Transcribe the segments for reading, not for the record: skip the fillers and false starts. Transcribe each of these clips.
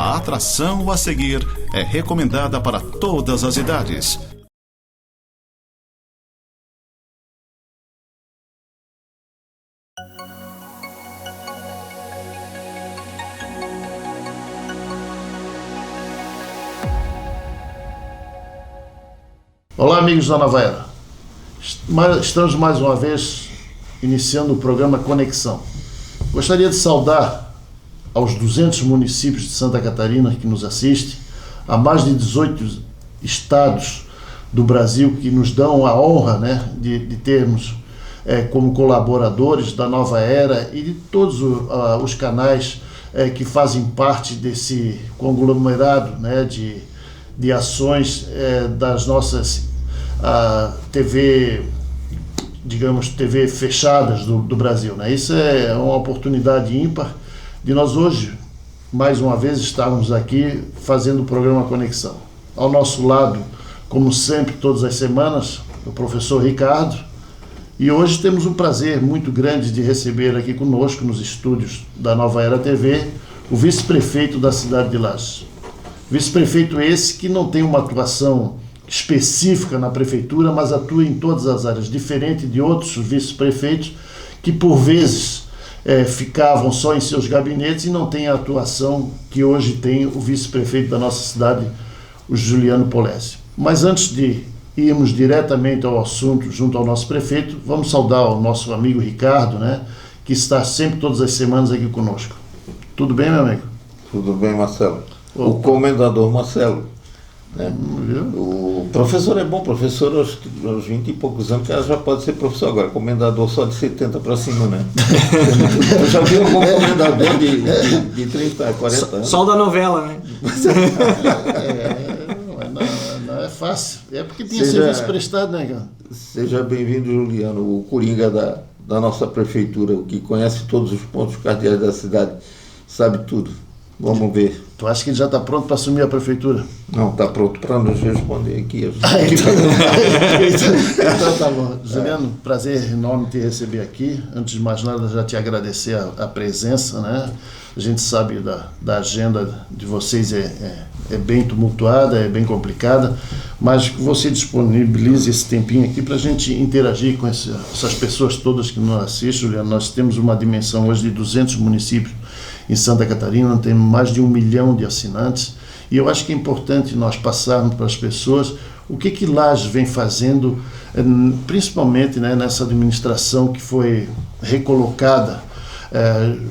A atração a seguir é recomendada para todas as idades. Olá, amigos da Nova Era. Estamos mais uma vez iniciando o programa Conexão. Gostaria de saudar aos 200 municípios de Santa Catarina que nos assistem, a mais de 18 estados do Brasil que nos dão a honra, de termos como colaboradores da Nova Era e de todos os canais que fazem parte desse conglomerado de ações das nossas TV fechadas do Brasil. Isso é uma oportunidade ímpar de nós hoje, mais uma vez, estarmos aqui fazendo o programa Conexão. Ao nosso lado, como sempre, todas as semanas, o professor Ricardo, e hoje temos um prazer muito grande de receber aqui conosco, nos estúdios da Nova Era TV, o vice-prefeito da cidade de Lages. Vice-prefeito esse que não tem uma atuação específica na prefeitura, mas atua em todas as áreas, diferente de outros vice-prefeitos que por vezes ficavam só em seus gabinetes e não tem a atuação que hoje tem o vice-prefeito da nossa cidade, o Juliano Polese. Mas antes de irmos diretamente ao assunto junto ao nosso prefeito, vamos saudar o nosso amigo Ricardo, que está sempre todas as semanas aqui conosco. Tudo bem, meu amigo? Tudo bem, Marcelo. O comendador Marcelo. O professor é bom, professor aos 20 e poucos anos, já pode ser professor agora, comendador só de 70 para cima, Eu já vi algum comendador de 30, 40 anos. Só o da novela, Não é fácil. É porque tinha serviço prestado, cara? Seja bem-vindo, Juliano, o coringa da nossa prefeitura, o que conhece todos os pontos cardeais da cidade, sabe tudo. Vamos ver. Tu acha que ele já está pronto para assumir a prefeitura? Não, está pronto para nos responder aqui. Então tá bom. Juliano, prazer enorme te receber aqui. Antes de mais nada, já te agradecer a presença, A gente sabe da agenda de vocês é bem tumultuada, é bem complicada, mas que você disponibilize esse tempinho aqui para a gente interagir com essas pessoas todas que nos assistem, Juliano. Nós temos uma dimensão hoje de 200 municípios em Santa Catarina, temos mais de 1 milhão de assinantes, e eu acho que é importante nós passarmos para as pessoas o que Lages vem fazendo, principalmente nessa administração que foi recolocada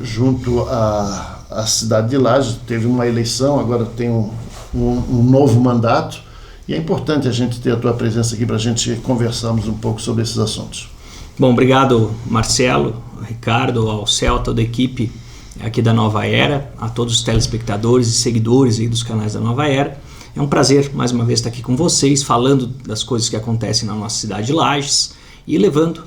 junto à cidade de Lages. Teve uma eleição, agora tem um novo mandato, e é importante a gente ter a tua presença aqui para a gente conversarmos um pouco sobre esses assuntos. Bom, obrigado, Marcelo, Ricardo, ao Celta, toda a equipe aqui da Nova Era, a todos os telespectadores e seguidores aí dos canais da Nova Era. É um prazer, mais uma vez, estar aqui com vocês, falando das coisas que acontecem na nossa cidade de Lages e levando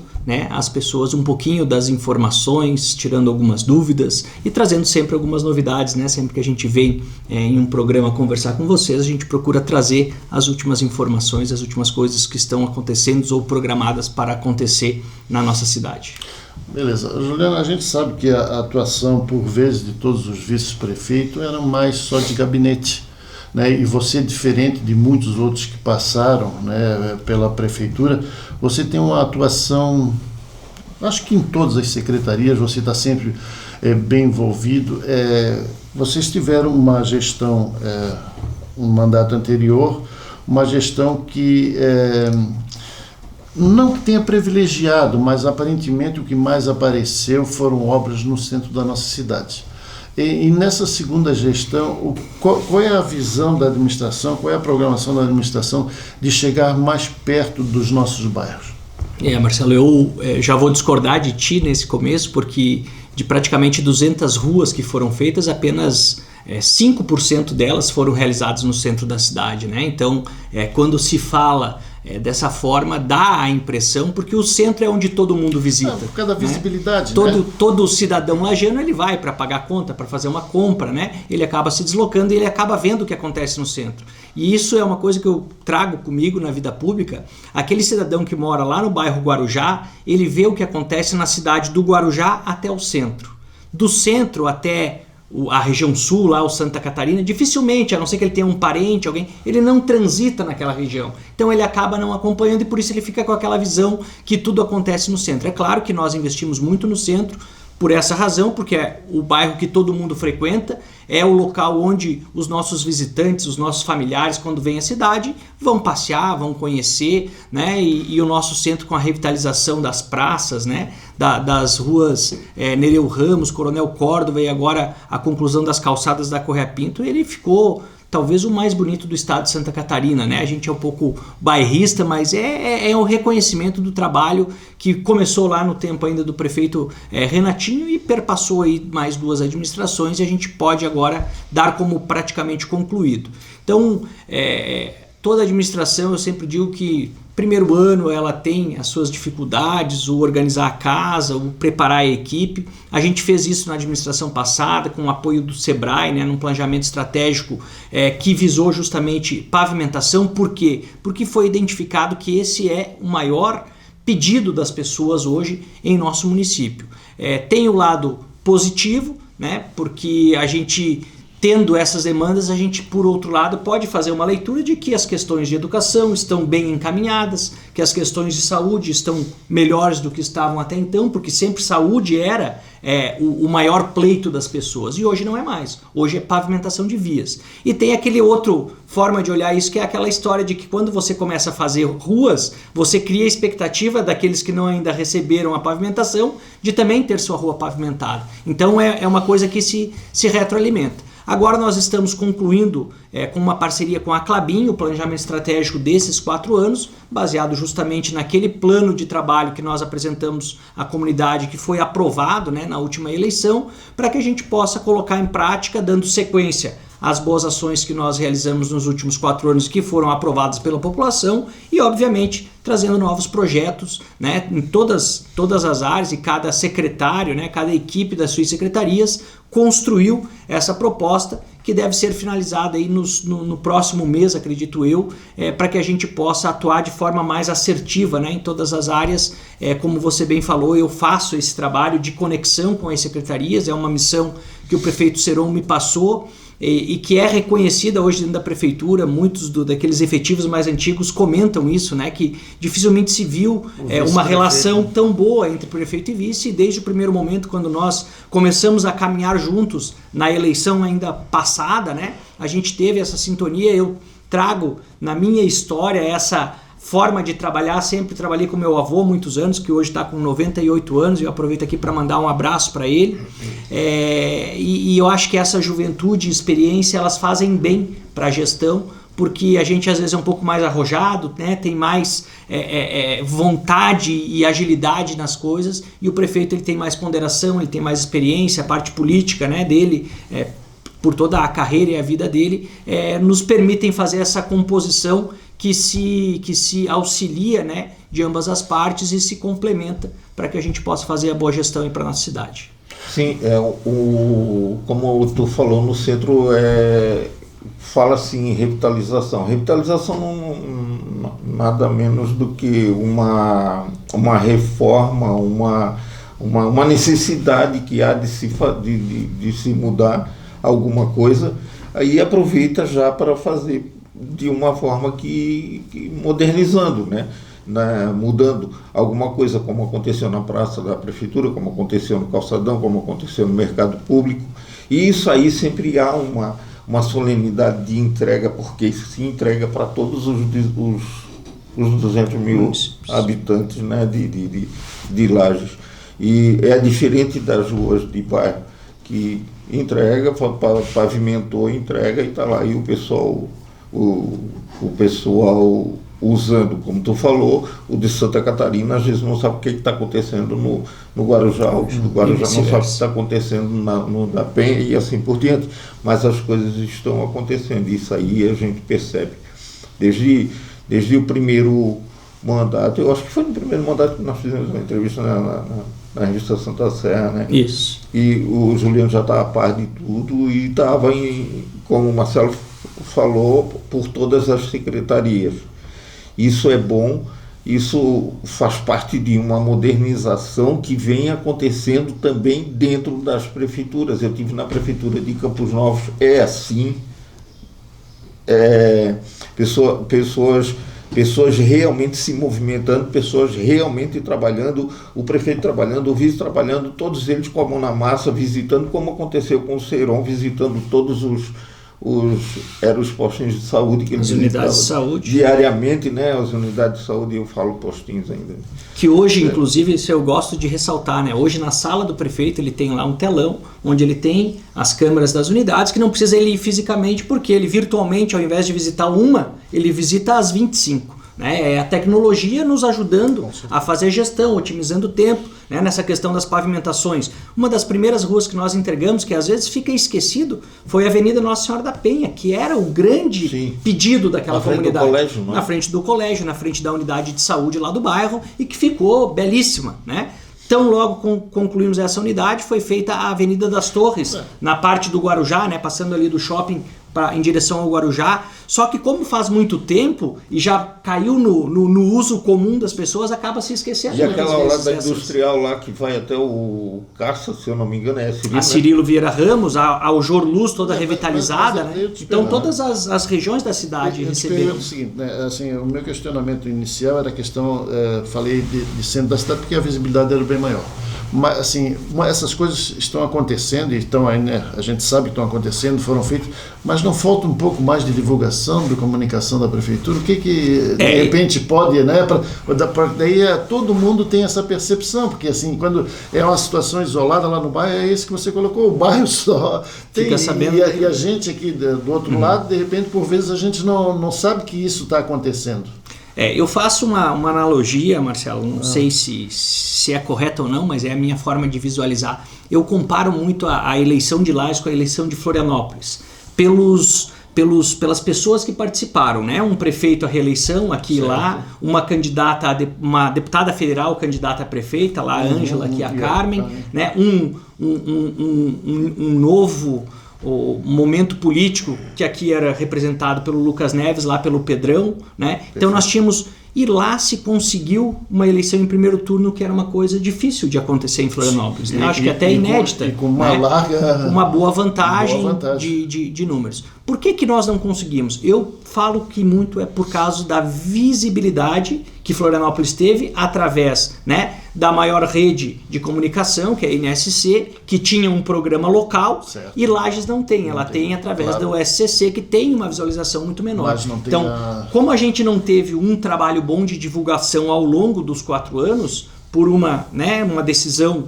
às pessoas um pouquinho das informações, tirando algumas dúvidas e trazendo sempre algumas novidades, Sempre que a gente vem em um programa conversar com vocês, a gente procura trazer as últimas informações, as últimas coisas que estão acontecendo ou programadas para acontecer na nossa cidade. Beleza. Juliana, a gente sabe que a atuação, por vezes, de todos os vice-prefeitos era mais só de gabinete, E você, diferente de muitos outros que passaram pela prefeitura, você tem uma atuação, acho que em todas as secretarias, você está sempre bem envolvido. Vocês tiveram uma gestão, um mandato anterior, uma gestão que não que tenha privilegiado, mas aparentemente o que mais apareceu foram obras no centro da nossa cidade. E nessa segunda gestão, qual é a visão da administração, qual é a programação da administração de chegar mais perto dos nossos bairros? Marcelo, eu já vou discordar de ti nesse começo, porque de praticamente 200 ruas que foram feitas, apenas 5% delas foram realizadas no centro da cidade, Então, quando se fala dessa forma, dá a impressão, porque o centro é onde todo mundo visita. Por causa da visibilidade, Todo cidadão lagiano, ele vai para pagar a conta, para fazer uma compra, Ele acaba se deslocando e ele acaba vendo o que acontece no centro. E isso é uma coisa que eu trago comigo na vida pública. Aquele cidadão que mora lá no bairro Guarujá, ele vê o que acontece na cidade do Guarujá até o centro. Do centro até a região sul, lá o Santa Catarina, dificilmente, a não ser que ele tenha um parente, alguém, ele não transita naquela região. Então ele acaba não acompanhando e por isso ele fica com aquela visão que tudo acontece no centro. É claro que nós investimos muito no centro, por essa razão, porque é o bairro que todo mundo frequenta, é o local onde os nossos visitantes, os nossos familiares, quando vêm à cidade, vão passear, vão conhecer, né? E o nosso centro com a revitalização das praças, né? Das ruas Nereu Ramos, Coronel Córdova e agora a conclusão das calçadas da Correia Pinto, ele ficou talvez o mais bonito do estado de Santa Catarina, né? A gente é um pouco bairrista, mas é um reconhecimento do trabalho que começou lá no tempo ainda do prefeito Renatinho e perpassou aí mais 2 administrações e a gente pode agora dar como praticamente concluído. Então, toda administração, eu sempre digo que primeiro ano ela tem as suas dificuldades, o organizar a casa, o preparar a equipe. A gente fez isso na administração passada com o apoio do Sebrae, né, num planejamento estratégico que visou justamente pavimentação. Por quê? Porque foi identificado que esse é o maior pedido das pessoas hoje em nosso município. Tem o lado positivo, né, porque a gente, tendo essas demandas, a gente, por outro lado, pode fazer uma leitura de que as questões de educação estão bem encaminhadas, que as questões de saúde estão melhores do que estavam até então, porque sempre saúde era o maior pleito das pessoas, e hoje não é mais. Hoje é pavimentação de vias. E tem aquele outro forma de olhar isso, que é aquela história de que quando você começa a fazer ruas, você cria a expectativa daqueles que não ainda receberam a pavimentação de também ter sua rua pavimentada. Então é uma coisa que se retroalimenta. Agora nós estamos concluindo com uma parceria com a Klabin o planejamento estratégico desses 4 anos, baseado justamente naquele plano de trabalho que nós apresentamos à comunidade, que foi aprovado, né, na última eleição, para que a gente possa colocar em prática, dando sequência às boas ações que nós realizamos nos últimos 4 anos, que foram aprovadas pela população, e obviamente trazendo novos projetos, né, em todas as áreas, e cada secretário, né, cada equipe das suas secretarias construiu essa proposta que deve ser finalizada aí no próximo mês, acredito eu, para que a gente possa atuar de forma mais assertiva, né, em todas as áreas. Como você bem falou, eu faço esse trabalho de conexão com as secretarias, é uma missão que o prefeito Seron me passou, e que é reconhecida hoje dentro da prefeitura. Muitos daqueles efetivos mais antigos comentam isso, né, que dificilmente se viu uma relação tão boa entre prefeito e vice, e desde o primeiro momento, quando nós começamos a caminhar juntos na eleição ainda passada, né, a gente teve essa sintonia. Eu trago na minha história essa forma de trabalhar. Sempre trabalhei com meu avô muitos anos, que hoje está com 98 anos, e eu aproveito aqui para mandar um abraço para ele. E eu acho que essa juventude e experiência, elas fazem bem para a gestão, porque a gente às vezes é um pouco mais arrojado, né? Tem mais vontade e agilidade nas coisas, e o prefeito ele tem mais ponderação, ele tem mais experiência, a parte política, né, dele, por toda a carreira e a vida dele, nos permitem fazer essa composição que se auxilia, né, de ambas as partes e se complementa para que a gente possa fazer a boa gestão para a nossa cidade. Sim, como tu falou, no centro fala-se em revitalização. Revitalização nada menos do que uma reforma, uma necessidade que há de se mudar alguma coisa, aí aproveita já para fazer de uma forma que modernizando, né? Mudando alguma coisa, como aconteceu na praça da prefeitura, como aconteceu no calçadão, como aconteceu no mercado público. E isso aí sempre há uma solenidade de entrega, porque isso se entrega para todos os 200 mil habitantes, né, de Lages. E é diferente das ruas de bairro, que entrega, pavimentou, entrega e está lá. E o pessoal usando, como tu falou, o de Santa Catarina às vezes não sabe o que está acontecendo no Guarujá, o do Guarujá não sabe o que está acontecendo no da Penha e assim por diante, mas as coisas estão acontecendo. Isso aí a gente percebe desde o primeiro mandato. Eu acho que foi no primeiro mandato que nós fizemos uma entrevista na revista Santa Serra, né? Isso. E o Juliano já estava a par de tudo e estava, como o Marcelo falou, por todas as secretarias. Isso é bom, isso faz parte de uma modernização que vem acontecendo também dentro das prefeituras. Eu estive na prefeitura de Campos Novos, é assim, pessoas realmente se movimentando, pessoas realmente trabalhando, o prefeito trabalhando, o vice trabalhando, todos eles com a mão na massa, visitando, como aconteceu com o Seiron, visitando todos os postinhos de saúde que ele visitava unidades de saúde diariamente, né? As unidades de saúde, eu falo postinhos ainda. Que hoje, inclusive, isso eu gosto de ressaltar, né? Hoje na sala do prefeito ele tem lá um telão onde ele tem as câmeras das unidades, que não precisa ele ir fisicamente, porque ele virtualmente, ao invés de visitar uma, ele visita as 25. Né? É a tecnologia nos ajudando a fazer gestão, otimizando o tempo, né? Nessa questão das pavimentações. Uma das primeiras ruas que nós entregamos, que às vezes fica esquecido, foi a Avenida Nossa Senhora da Penha, que era o grande pedido daquela comunidade. Colégio, na frente do colégio, na frente da unidade de saúde lá do bairro, e que ficou belíssima, né? Então, logo concluímos essa unidade, foi feita a Avenida das Torres, na parte do Guarujá, né? Passando ali do shopping em direção ao Guarujá. Só que como faz muito tempo e já caiu no uso comum das pessoas, acaba se esquecendo. E aquela ao lado da Industrial lá que vai até o Caça, se eu não me engano, é Cirilo, a Cirilo Vieira Ramos, a Jorluz toda revitalizada, né? Então todas as regiões da cidade receberam. O seguinte, né? Assim, o meu questionamento inicial era a questão, falei de centro da cidade porque a visibilidade era bem maior. Mas assim, essas coisas estão acontecendo e estão aí, né? A gente sabe que estão acontecendo, foram feitas, mas não falta um pouco mais de divulgação, de comunicação da prefeitura? O que de repente pode, né? Daí todo mundo tem essa percepção, porque assim, quando é uma situação isolada lá no bairro, é isso que você colocou, o bairro só tem, fica sabendo e a gente aqui do outro lado, de repente, por vezes a gente não sabe que isso está acontecendo. Eu faço uma analogia, Marcelo, não sei se é correta ou não, mas é a minha forma de visualizar. Eu comparo muito a eleição de Lages com a eleição de Florianópolis, pelas pessoas que participaram, né? Um prefeito à reeleção aqui e lá, uma deputada federal candidata a prefeita, lá a Ângela, aqui a Carmen, né? Um novo o momento político que aqui era representado pelo Lucas Neves, lá pelo Pedrão, né? Então nós tínhamos, e lá se conseguiu uma eleição em primeiro turno que era uma coisa difícil de acontecer em Florianópolis, né? Acho que até inédita, com uma larga, uma boa vantagem. De números. Por que nós não conseguimos? Eu falo que muito é por causa da visibilidade que Florianópolis teve através, né, da maior rede de comunicação, que é a NSC, que tinha um programa local, certo. E Lages não tem. Ela tem através do SCC, que tem uma visualização muito menor. Então, como a gente não teve um trabalho bom de divulgação ao longo dos 4 anos, por uma decisão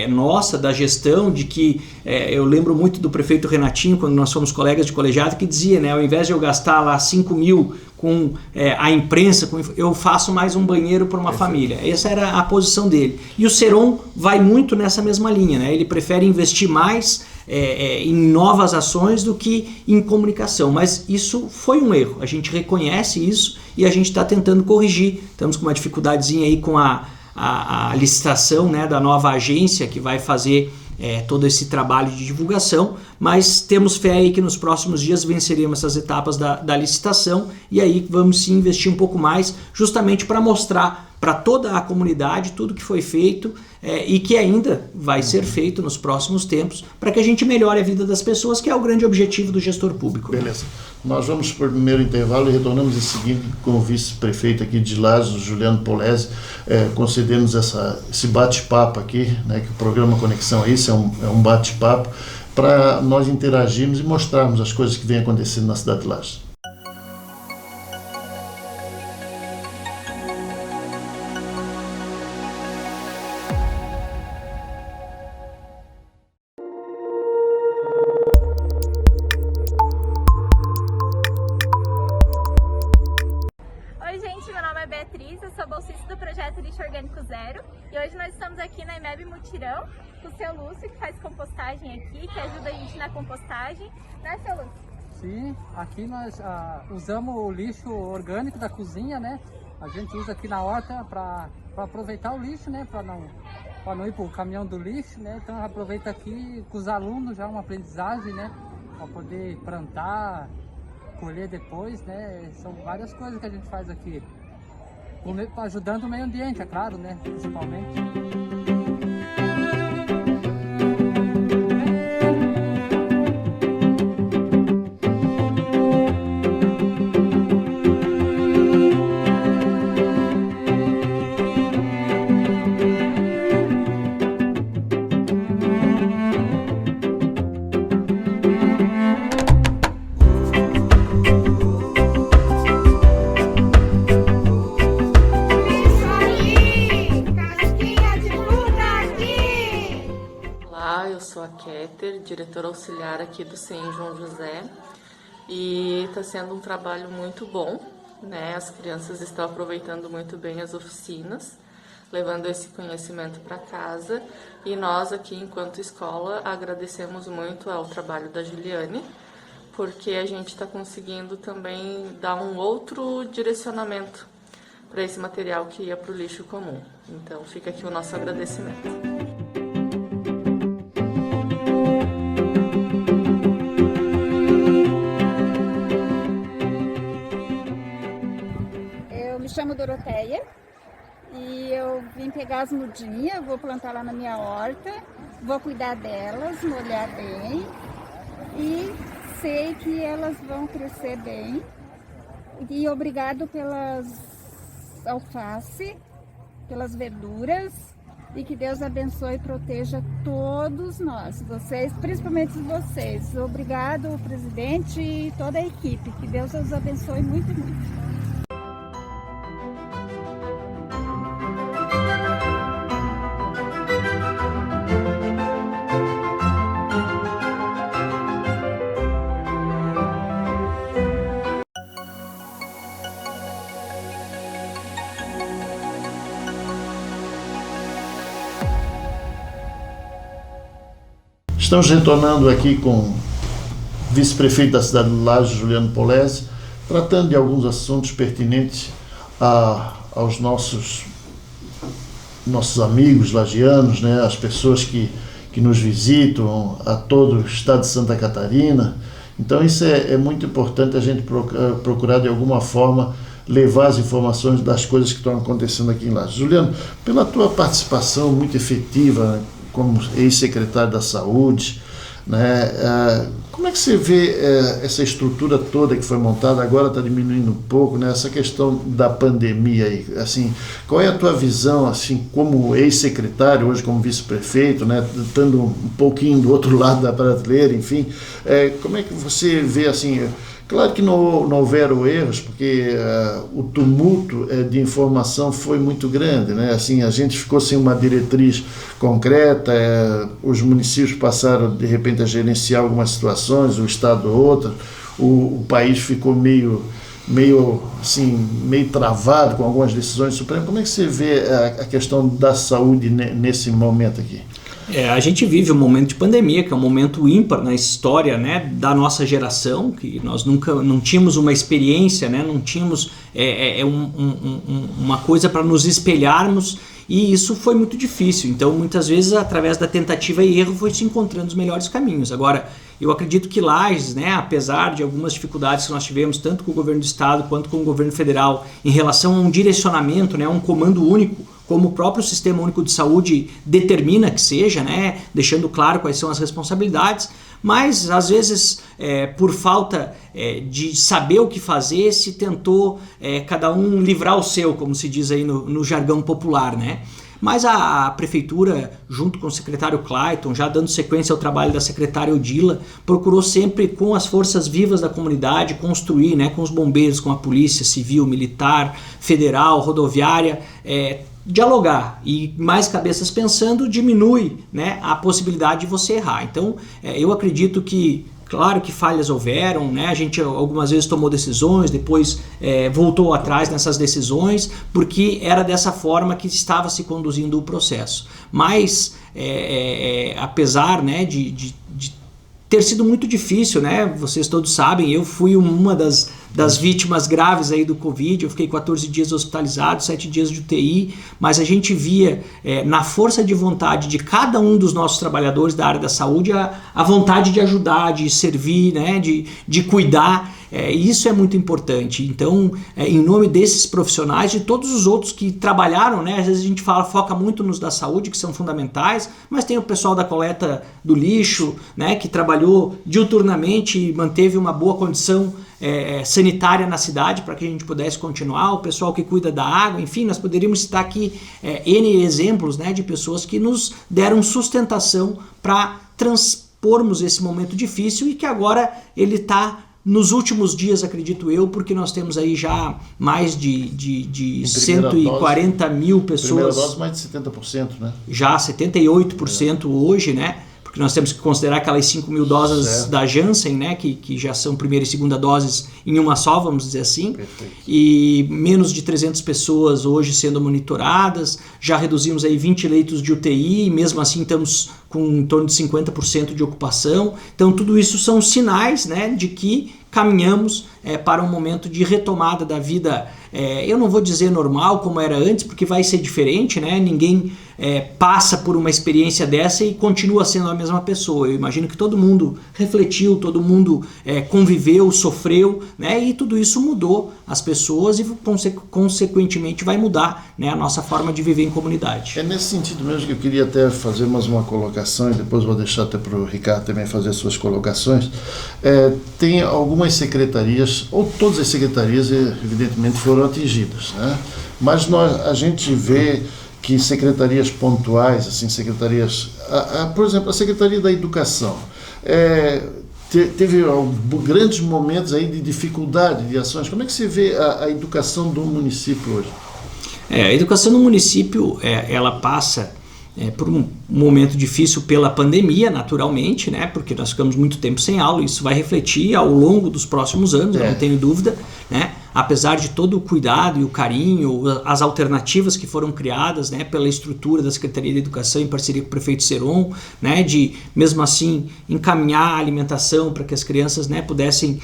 nossa, da gestão, de que eu lembro muito do prefeito Renatinho, quando nós fomos colegas de colegiado, que dizia, né, ao invés de eu gastar lá 5 mil com a imprensa, eu faço mais um banheiro para uma família. Essa era a posição dele. E o Seiron vai muito nessa mesma linha, né? Ele prefere investir mais em novas ações do que em comunicação, mas isso foi um erro, a gente reconhece isso e a gente está tentando corrigir. Estamos com uma dificuldadezinha aí com a licitação, né, da nova agência que vai fazer todo esse trabalho de divulgação, mas temos fé aí que nos próximos dias venceremos essas etapas da licitação e aí vamos sim investir um pouco mais, justamente para mostrar para toda a comunidade tudo que foi feito e que ainda vai ser feito nos próximos tempos, para que a gente melhore a vida das pessoas, que é o grande objetivo do gestor público. Beleza. Nós vamos para o primeiro intervalo e retornamos em seguida com o vice-prefeito aqui de Lages, Juliano Polese, concedendo-nos esse bate-papo aqui, né, que o programa Conexão é isso, é um bate-papo, para nós interagirmos e mostrarmos as coisas que vêm acontecendo na cidade de Lages. E hoje nós estamos aqui na IMEB Mutirão com o seu Lúcio, que faz compostagem aqui, que ajuda a gente na compostagem, né, seu Lúcio? Sim, aqui nós usamos o lixo orgânico da cozinha, né? A gente usa aqui na horta para aproveitar o lixo, né? Para não ir para o caminhão do lixo, né? Então aproveita aqui com os alunos já uma aprendizagem, né? Para poder plantar, colher depois, né? São várias coisas que a gente faz aqui. ajudando o meio ambiente, é claro, né? Principalmente. Diretora auxiliar aqui do CEM João José, e está sendo um trabalho muito bom, né? As crianças estão aproveitando muito bem as oficinas, levando esse conhecimento para casa, e nós aqui, enquanto escola, agradecemos muito ao trabalho da Juliane, porque a gente está conseguindo também dar um outro direcionamento para esse material que ia para o lixo comum. Então fica aqui o nosso agradecimento. Me chamo Doroteia e eu vim pegar as mudinhas, vou plantar lá na minha horta, vou cuidar delas, molhar bem e sei que elas vão crescer bem. E obrigado pelas alface, pelas verduras, e que Deus abençoe e proteja todos nós, vocês, principalmente vocês. Obrigado, presidente e toda a equipe, que Deus os abençoe muito, muito. Estamos retornando aqui com o vice-prefeito da cidade de Lages, Juliano Polese, tratando de alguns assuntos pertinentes aos nossos amigos lagianos, né, as pessoas que nos visitam, a todo o estado de Santa Catarina. Então isso é muito importante, a gente procurar de alguma forma levar as informações das coisas que estão acontecendo aqui em Lages. Juliano, pela tua participação muito efetiva, né, como ex-secretário da Saúde, né? Como é que você vê essa estrutura toda que foi montada, agora está diminuindo um pouco, né? Essa questão da pandemia aí, assim, qual é a tua visão, assim, como ex-secretário, hoje como vice-prefeito, né? Estando um pouquinho do outro lado da prateleira, enfim, como é que você vê, assim, claro que não houveram erros, porque o tumulto de informação foi muito grande, né? Assim, a gente ficou sem uma diretriz concreta, os municípios passaram de repente a gerenciar algumas situações, o estado outra, o país ficou meio travado com algumas decisões supremas. Como é que você vê a questão da saúde nesse momento aqui? A gente vive um momento de pandemia, que é um momento ímpar na história, né, da nossa geração, que nós não tínhamos uma experiência, né, não tínhamos uma coisa para nos espelharmos, e isso foi muito difícil. Então, muitas vezes, através da tentativa e erro, foi se encontrando os melhores caminhos. Agora, eu acredito que Lages, né, apesar de algumas dificuldades que nós tivemos, tanto com o governo do estado quanto com o governo federal, em relação a um direcionamento, né, um comando único, como o próprio Sistema Único de Saúde determina que seja, né, deixando claro quais são as responsabilidades, mas às vezes por falta de saber o que fazer, se tentou cada um livrar o seu, como se diz aí no jargão popular, né? Mas a prefeitura, junto com o secretário Clayton, já dando sequência ao trabalho da secretária Odila, procurou sempre, com as forças vivas da comunidade, construir, né, com os bombeiros, com a polícia civil, militar, federal, rodoviária, dialogar, e mais cabeças pensando diminui, né, a possibilidade de você errar. Então eu acredito que, claro que falhas houveram, né, a gente algumas vezes tomou decisões, depois voltou atrás nessas decisões, porque era dessa forma que estava se conduzindo o processo. Mas apesar, né, de ter sido muito difícil, né, vocês todos sabem, eu fui uma das das vítimas graves aí do Covid. Eu fiquei 14 dias hospitalizado, 7 dias de UTI, mas a gente via na força de vontade de cada um dos nossos trabalhadores da área da saúde a vontade de ajudar, de servir, né, de cuidar. Isso é muito importante. Então, em nome desses profissionais e de todos os outros que trabalharam, né, às vezes a gente foca muito nos da saúde, que são fundamentais, mas tem o pessoal da coleta do lixo, né, que trabalhou diuturnamente e manteve uma boa condição sanitária na cidade para que a gente pudesse continuar, o pessoal que cuida da água, enfim, nós poderíamos citar aqui N exemplos, né, de pessoas que nos deram sustentação para transpormos esse momento difícil e que agora ele está nos últimos dias, acredito eu, porque nós temos aí já mais de 140 mil pessoas. Primeira dose, mais de 70%, né? Já 78% hoje, né? Porque nós temos que considerar aquelas 5 mil doses certo. Da Janssen, né? Que já são primeira e segunda doses em uma só, vamos dizer assim. Perfeito. E menos de 300 pessoas hoje sendo monitoradas. Já reduzimos aí 20 leitos de UTI, e mesmo assim estamos com em torno de 50% de ocupação. Então tudo isso são sinais, né, de que caminhamos para um momento de retomada da vida, eu não vou dizer normal como era antes, porque vai ser diferente, né? Ninguém passa por uma experiência dessa e continua sendo a mesma pessoa. Eu imagino que todo mundo refletiu, todo mundo conviveu, sofreu, né? E tudo isso mudou as pessoas e consequentemente vai mudar, né, a nossa forma de viver em comunidade. É nesse sentido mesmo que eu queria até fazer mais uma colocação e depois vou deixar até para o Ricardo também fazer suas colocações. Tem algumas secretarias, ou todas as secretarias evidentemente foram atingidas, né? Mas a gente vê que secretarias pontuais, assim, secretarias, por exemplo, a Secretaria da Educação, teve grandes momentos aí de dificuldade de ações. Como é que você vê a educação do município hoje? A educação no município, ela passa por um momento difícil pela pandemia, naturalmente, né? Porque nós ficamos muito tempo sem aula, isso vai refletir ao longo dos próximos anos, eu não tenho dúvida, né? Apesar de todo o cuidado e o carinho, as alternativas que foram criadas, né, pela estrutura da Secretaria de Educação em parceria com o prefeito Seron, né, de mesmo assim encaminhar a alimentação para que as crianças, né, pudessem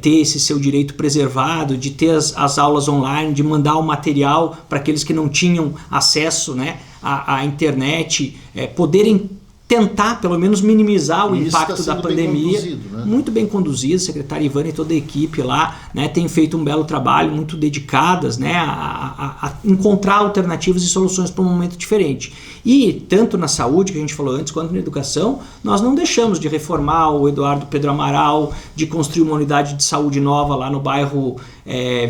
ter esse seu direito preservado, de ter as aulas online, de mandar o material para aqueles que não tinham acesso, né, à internet, poderem tentar, pelo menos, minimizar o impacto da pandemia. Bem conduzido, né? Muito bem conduzido, a secretária Ivana e toda a equipe lá, né, tem feito um belo trabalho, muito dedicadas, né, a encontrar alternativas e soluções para um momento diferente. E tanto na saúde, que a gente falou antes, quanto na educação, nós não deixamos de reformar o Eduardo Pedro Amaral, de construir uma unidade de saúde nova lá no bairro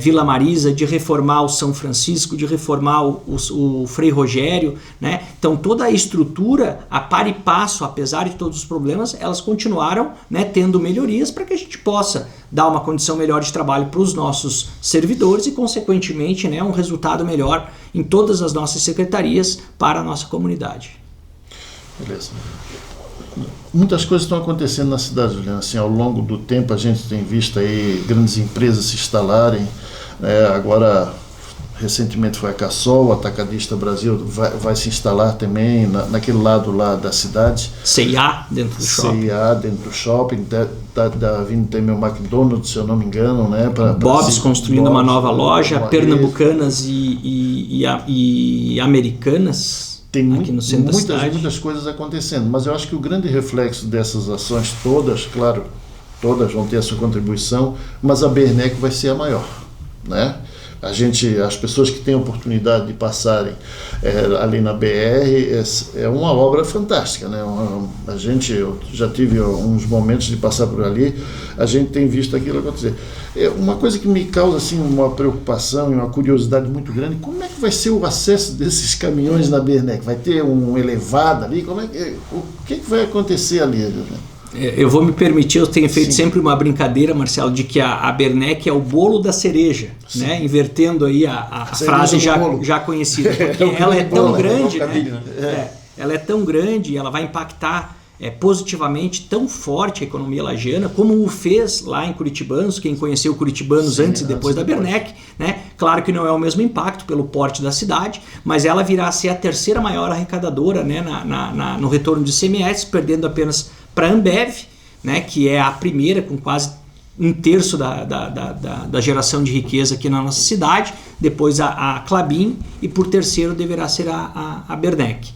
Vila Marisa, de reformar o São Francisco, de reformar o Frei Rogério, né? Então toda a estrutura, a par e passo, apesar de todos os problemas, elas continuaram, né, tendo melhorias para que a gente possa dar uma condição melhor de trabalho para os nossos servidores e, consequentemente, né, um resultado melhor em todas as nossas secretarias para a nossa comunidade. Beleza. Muitas coisas estão acontecendo na cidade, Juliana. Assim, ao longo do tempo a gente tem visto aí grandes empresas se instalarem, agora recentemente foi a Cassol, o Atacadista Brasil vai se instalar também naquele lado lá da cidade. C&A dentro do shopping. C&A dentro do shopping, está vindo também o McDonald's, se eu não me engano, né? Bob's construindo uma nova loja, Pernambucanas e Americanas. Tem aqui no centro da cidade. Muitas coisas acontecendo, mas eu acho que o grande reflexo dessas ações todas, claro, todas vão ter a sua contribuição, mas a Bernec vai ser a maior, né? As pessoas que têm a oportunidade de passarem ali na BR, é uma obra fantástica, né? Eu já tive uns momentos de passar por ali, a gente tem visto aquilo acontecer. Uma coisa que me causa assim, uma preocupação e uma curiosidade muito grande, como é que vai ser o acesso desses caminhões na Bernec? Vai ter um elevado ali? O que vai acontecer ali, né? Eu vou me permitir, eu tenho feito sempre uma brincadeira, Marcelo, de que a Bernec é o bolo da cereja, né? Invertendo aí a frase já conhecida, porque ela é tão grande, né? Ela é tão grande, ela vai impactar positivamente, tão forte a economia lagiana, como o fez lá em Curitibanos, quem conheceu Curitibanos antes e depois da Bernec, né? Claro que não é o mesmo impacto pelo porte da cidade, mas ela virá a ser a terceira maior arrecadadora, né, no retorno de ICMS, perdendo apenas para a Ambev, né, que é a primeira com quase 1/3 da geração de riqueza aqui na nossa cidade, depois a Klabin e por terceiro deverá ser a Bernec.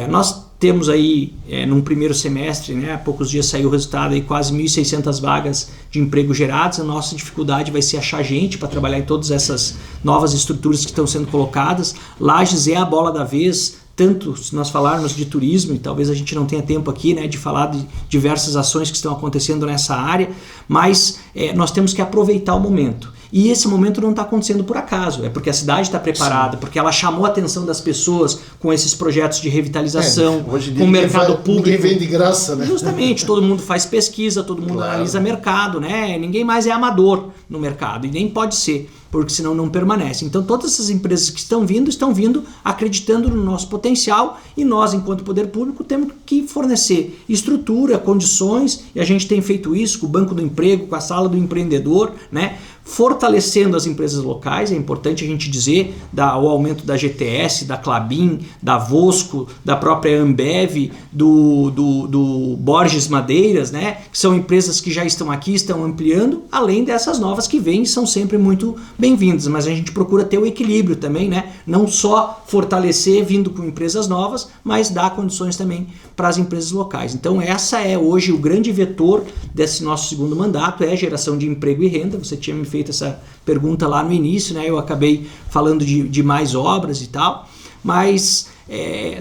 Nós temos aí, num primeiro semestre, né, há poucos dias saiu o resultado, aí quase 1.600 vagas de emprego geradas. A nossa dificuldade vai ser achar gente para trabalhar em todas essas novas estruturas que estão sendo colocadas. Lages é a bola da vez, tanto se nós falarmos de turismo, e talvez a gente não tenha tempo aqui, né, de falar de diversas ações que estão acontecendo nessa área, mas nós temos que aproveitar o momento. E esse momento não está acontecendo por acaso, é porque a cidade está preparada, porque ela chamou a atenção das pessoas com esses projetos de revitalização, com o mercado público. Ninguém vem de graça, né? Justamente, todo mundo faz pesquisa, todo mundo analisa mercado, né? Ninguém mais é amador no mercado, e nem pode ser, porque senão não permanece. Então todas essas empresas que estão vindo acreditando no nosso potencial, e nós, enquanto poder público, temos que fornecer estrutura, condições, e a gente tem feito isso com o Banco do Emprego, com a Sala do Empreendedor, né? Fortalecendo as empresas locais. É importante a gente dizer o aumento da GTS, da Klabin, da Vosco, da própria Ambev, do Borges Madeiras, né? Que são empresas que já estão aqui, estão ampliando, além dessas novas que vêm e são sempre muito bem-vindas, mas a gente procura ter o equilíbrio também, né? Não só fortalecer vindo com empresas novas, mas dar condições também para as empresas locais. Então essa é hoje o grande vetor desse nosso segundo mandato, é a geração de emprego e renda. Você tinha me feito essa pergunta lá no início, né? Eu acabei falando de mais obras e tal, mas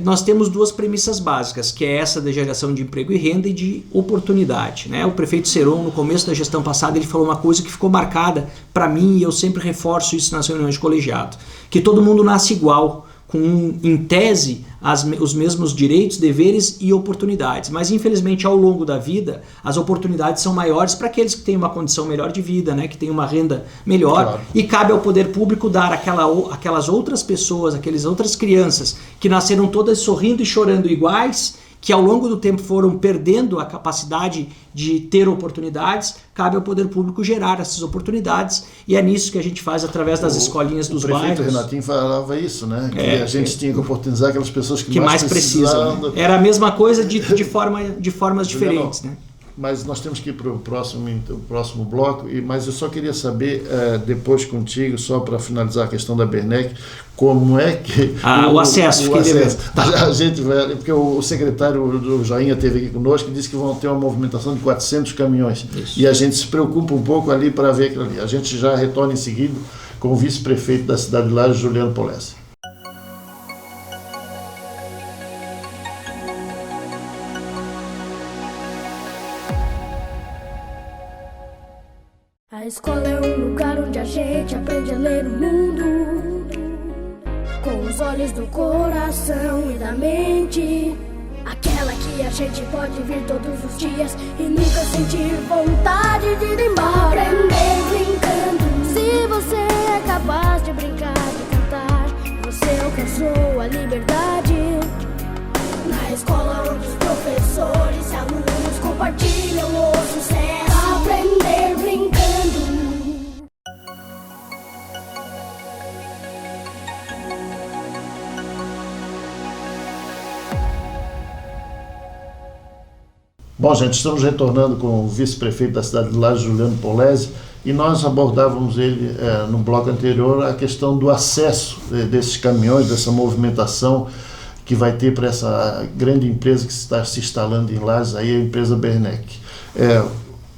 nós temos duas premissas básicas, que é essa da geração de emprego e renda e de oportunidade, né? O prefeito Seron, no começo da gestão passada, ele falou uma coisa que ficou marcada para mim, e eu sempre reforço isso nas reuniões de colegiado, que todo mundo nasce igual, com, em tese, os mesmos direitos, deveres e oportunidades. Mas, infelizmente, ao longo da vida, as oportunidades são maiores para aqueles que têm uma condição melhor de vida, né? Que têm uma renda melhor. Claro. E cabe ao poder público dar aquelas outras pessoas, aquelas outras crianças que nasceram todas sorrindo e chorando iguais, que ao longo do tempo foram perdendo a capacidade de ter oportunidades. Cabe ao poder público gerar essas oportunidades, e é nisso que a gente faz através das escolinhas dos bairros. O prefeito Renatinho falava isso, né? Que a gente tinha que oportunizar aquelas pessoas que mais precisam. Né? Era a mesma coisa de formas diferentes, né? Mas nós temos que ir para o próximo bloco, mas eu só queria saber, depois contigo, só para finalizar a questão da Bernec, como é que... o acesso. A gente vai, porque o secretário do Joinha esteve aqui conosco e disse que vão ter uma movimentação de 400 caminhões. Isso. E a gente se preocupa um pouco ali para ver aquilo ali. A gente já retorna em seguida com o vice-prefeito da cidade de Lages, Juliano Polese. A escola é um lugar onde a gente aprende a ler o mundo com os olhos do coração e da mente. Aquela que a gente pode vir todos os dias e nunca sentir vontade de ir embora. Aprender brincando. Se você é capaz de brincar, de cantar, você alcançou a liberdade. Na escola onde os professores e alunos compartilham o sucesso. Aprender brincando. Bom, gente, estamos retornando com o vice-prefeito da cidade de Lages, Juliano Polese, e nós abordávamos ele no bloco anterior a questão do acesso desses caminhões, dessa movimentação que vai ter para essa grande empresa que está se instalando em Lages, aí a empresa Bernec.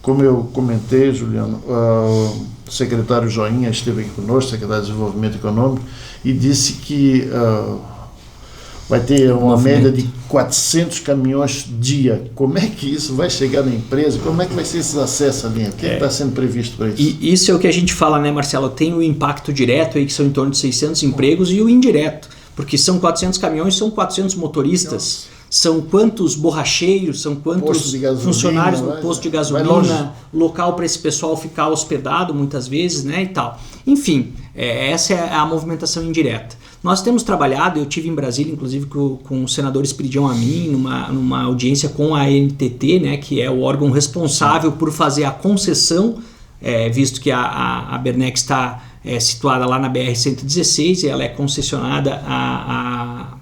Como eu comentei, Juliano, o secretário Joinha esteve aqui conosco, secretário de Desenvolvimento Econômico, e disse que vai ter uma média de 400 caminhões dia. Como é que isso vai chegar na empresa? Como é que vai ser esse acesso ali? O que está sendo previsto para isso? E isso é o que a gente fala, né, Marcelo? Tem o impacto direto, aí, que são em torno de 600 empregos, e o indireto, porque são 400 caminhões, são 400 motoristas. São quantos borracheiros, são quantos funcionários no posto de gasolina, local para esse pessoal ficar hospedado muitas vezes, né, e tal. Enfim, essa é a movimentação indireta. Nós temos trabalhado, eu tive em Brasília, inclusive com o senador Espiridião Amin, numa audiência com a ANTT, né, que é o órgão responsável por fazer a concessão, visto que a Bernec está situada lá na BR-116, e ela é concessionada a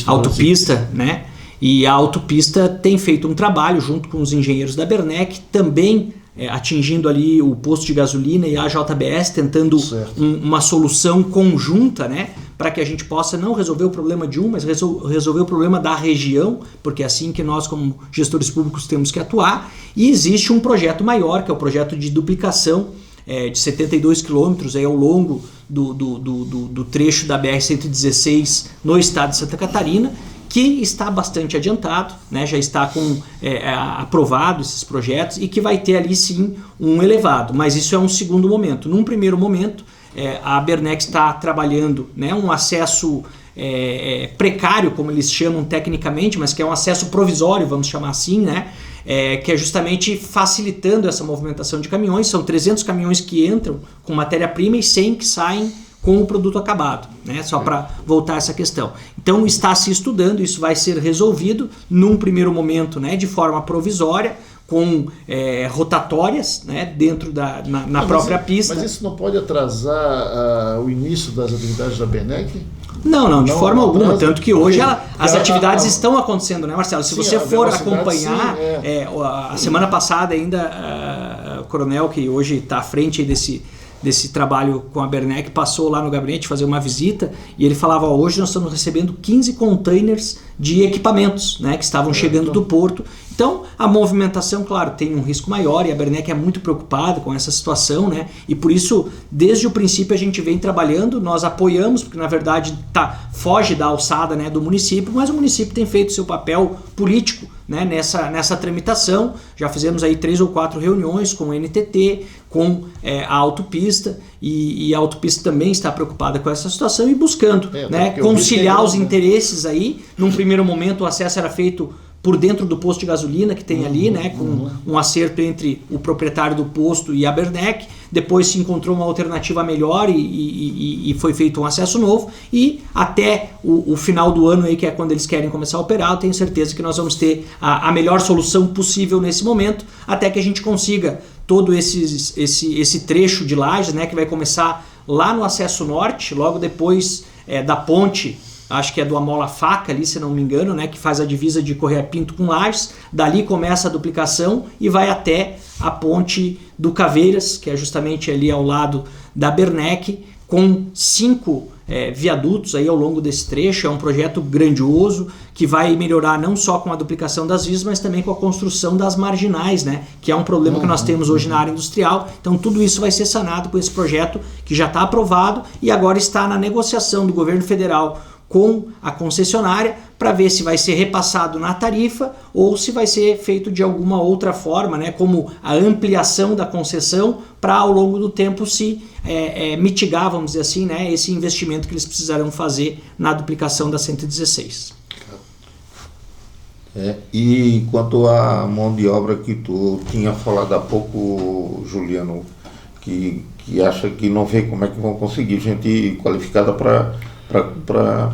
autopista, né? E a autopista tem feito um trabalho junto com os engenheiros da Bernec, também atingindo ali o posto de gasolina e a JBS, tentando uma solução conjunta, né, para que a gente possa não resolver o problema de um, mas resolver o problema da região, porque é assim que nós, como gestores públicos, temos que atuar. E existe um projeto maior, que é o projeto de duplicação de 72 quilômetros ao longo do trecho da BR-116 no estado de Santa Catarina, que está bastante adiantado, né? Já está aprovado esses projetos e que vai ter ali sim um elevado, mas isso é um segundo momento. Num primeiro momento, a Abernec está trabalhando, né, um acesso precário, como eles chamam tecnicamente, mas que é um acesso provisório, vamos chamar assim, né? Que é justamente facilitando essa movimentação de caminhões. São 300 caminhões que entram com matéria-prima e 100 que saem com o produto acabado, né? Só para voltar a essa questão. Então está se estudando, isso vai ser resolvido num primeiro momento, né, de forma provisória, com rotatórias, né, dentro na própria pista. Mas isso não pode atrasar o início das atividades da Abernec? Não, de forma alguma, tanto que hoje as atividades estão acontecendo, né, Marcelo? Se você for acompanhar, a semana passada ainda, o coronel, que hoje está à frente desse trabalho com a Abernec, passou lá no gabinete fazer uma visita e ele falava, hoje nós estamos recebendo 15 containers de equipamentos, né, que estavam chegando do porto. Então, a movimentação, claro, tem um risco maior e a Abernec é muito preocupada com essa situação, né? E por isso, desde o princípio, a gente vem trabalhando, nós apoiamos, porque na verdade foge da alçada, né, do município, mas o município tem feito seu papel político, né, nessa tramitação. Já fizemos aí 3 ou 4 reuniões com o NTT, com a autopista, e a autopista também está preocupada com essa situação e buscando, né, conciliar os interesses aí. Num primeiro momento, o acesso era feito por dentro do posto de gasolina que tem ali, né, com um acerto entre o proprietário do posto e a Abernec. Depois se encontrou uma alternativa melhor e foi feito um acesso novo, e até o final do ano aí, que é quando eles querem começar a operar, eu tenho certeza que nós vamos ter a melhor solução possível nesse momento, até que a gente consiga todo esse trecho de Lages, né, que vai começar lá no acesso norte, logo depois da ponte, acho que é do Amola Faca ali, se não me engano, né, que faz a divisa de Correia Pinto com Lages. Dali começa a duplicação e vai até a ponte do Caveiras, que é justamente ali ao lado da Abernec, com 5 viadutos aí ao longo desse trecho. É um projeto grandioso que vai melhorar não só com a duplicação das vias, mas também com a construção das marginais, né, que é um problema que nós temos hoje na área industrial. Então tudo isso vai ser sanado com esse projeto que já está aprovado e agora está na negociação do governo federal com a concessionária para ver se vai ser repassado na tarifa ou se vai ser feito de alguma outra forma, né, como a ampliação da concessão para ao longo do tempo se mitigar, vamos dizer assim, né, esse investimento que eles precisarão fazer na duplicação da 116. E quanto à mão de obra que tu tinha falado há pouco, Juliano, que acha que não vê como é que vão conseguir gente qualificada para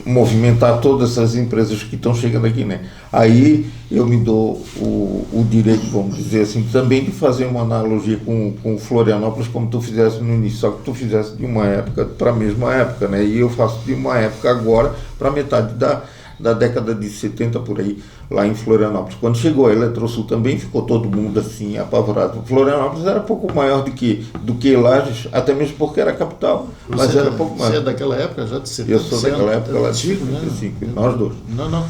movimentar todas essas empresas que estão chegando aqui, né? Aí eu me dou o direito, vamos dizer assim, também de fazer uma analogia com Florianópolis, como tu fizeste no início, só que tu fizeste de uma época para a mesma época, né? E eu faço de uma época agora para metade da década de 70 por aí, lá em Florianópolis. Quando chegou a Eletrosul também ficou todo mundo assim apavorado. Florianópolis era pouco maior do que Lages, até mesmo porque era capital, mas era pouco maior. Você é daquela época já de 70? Eu sou daquela época lá de 75, né? Nós dois. Não.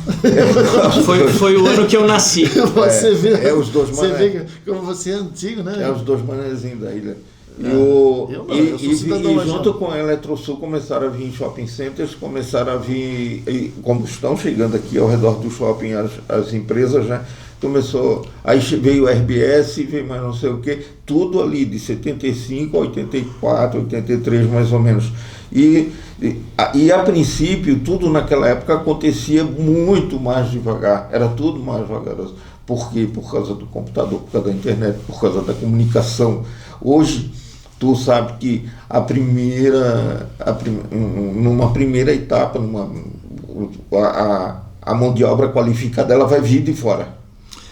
Foi o ano que eu nasci. Você vê, os dois você vê como você é antigo, né? Os dois manezinhos da ilha. E junto com a Eletrosul começaram a vir shopping centers, começaram a vir, como estão chegando aqui ao redor do shopping as empresas, né? Aí veio o RBS, veio mais não sei o que, tudo ali de 75 a 84, 83 mais ou menos. E a princípio, tudo naquela época acontecia muito mais devagar, era tudo mais vagaroso. Por quê? Por causa do computador, por causa da internet, por causa da comunicação. Hoje, tu sabe que numa primeira etapa, a mão de obra qualificada ela vai vir de fora,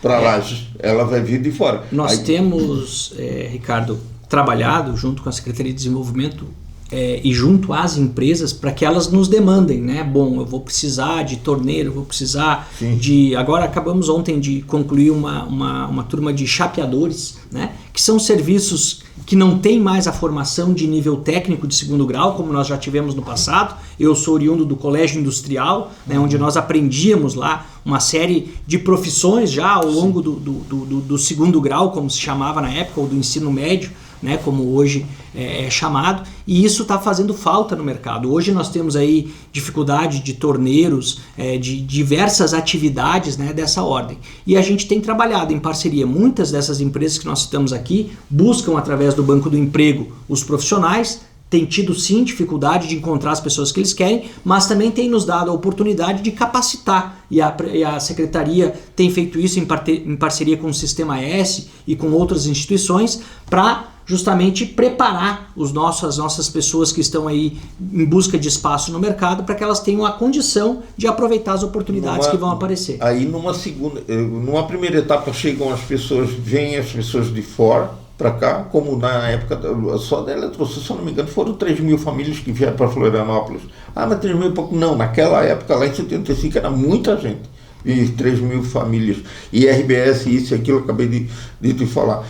para Lages, ela vai vir de fora. Nós temos, Ricardo, trabalhado junto com a Secretaria de Desenvolvimento e junto às empresas para que elas nos demandem, né? Bom, eu vou precisar de torneiro, eu vou precisar de... Agora acabamos ontem de concluir uma turma de chapeadores, né? Que são serviços que não tem mais a formação de nível técnico de 2º grau, como nós já tivemos no passado. Eu sou oriundo do Colégio Industrial, né, onde nós aprendíamos lá uma série de profissões já ao longo do 2º grau, como se chamava na época, ou do ensino médio, né, como hoje é chamado, e isso está fazendo falta no mercado. Hoje nós temos aí dificuldade de torneiros, de diversas atividades, né, dessa ordem. E a gente tem trabalhado em parceria. Muitas dessas empresas que nós citamos aqui buscam através do Banco do Emprego os profissionais, tem tido sim dificuldade de encontrar as pessoas que eles querem, mas também tem nos dado a oportunidade de capacitar, e a Secretaria tem feito isso em parceria com o Sistema S e com outras instituições para justamente preparar as nossas pessoas que estão aí em busca de espaço no mercado para que elas tenham a condição de aproveitar as oportunidades que vão aparecer. Aí numa primeira etapa vêm as pessoas de fora para cá, como na época só da Eletrosul, se eu não me engano, foram 3 mil famílias que vieram para Florianópolis. Mas 3 mil e pouco, não, naquela época lá em 75 era muita gente. E 3 mil famílias, e RBS, isso e aquilo, eu acabei de te falar.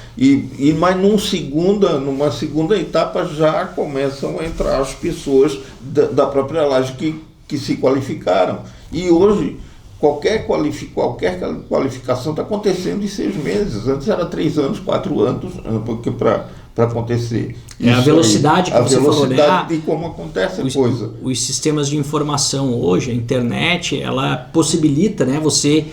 Mas numa segunda etapa já começam a entrar as pessoas da própria laje que se qualificaram. E hoje, qualquer qualificação está acontecendo em 6 meses. Antes era 3 anos, 4 anos para acontecer. A velocidade que você falou, né? De como acontece a coisa. Os sistemas de informação hoje, a internet, ela possibilita, né, você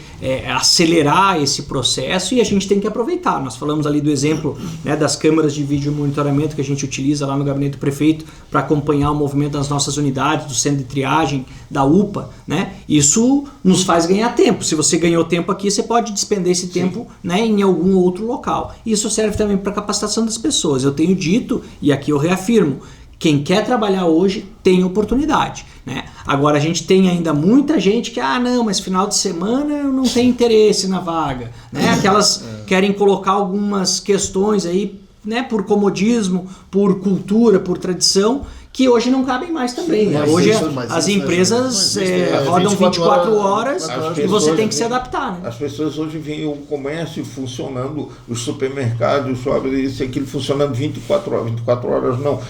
acelerar esse processo, e a gente tem que aproveitar. Nós falamos ali do exemplo, né, das câmeras de vídeo monitoramento que a gente utiliza lá no gabinete do prefeito para acompanhar o movimento das nossas unidades, do centro de triagem, da UPA, né? Isso nos faz ganhar tempo. Se você ganhou tempo aqui, você pode despender esse tempo, né, em algum outro local. Isso serve também para a capacitação das pessoas. Eu tenho dito, e aqui eu reafirmo, quem quer trabalhar hoje tem oportunidade, né? Agora a gente tem ainda muita gente que, não, mas final de semana eu não tenho interesse na vaga, né? Aquelas querem colocar algumas questões aí, né, por comodismo, por cultura, por tradição, que hoje não cabem mais também. Né? Hoje as empresas rodam 24 horas e você tem que se adaptar. Né? As pessoas hoje veem o comércio funcionando, os supermercados, isso e aquilo funcionando 24 horas. 24 horas não,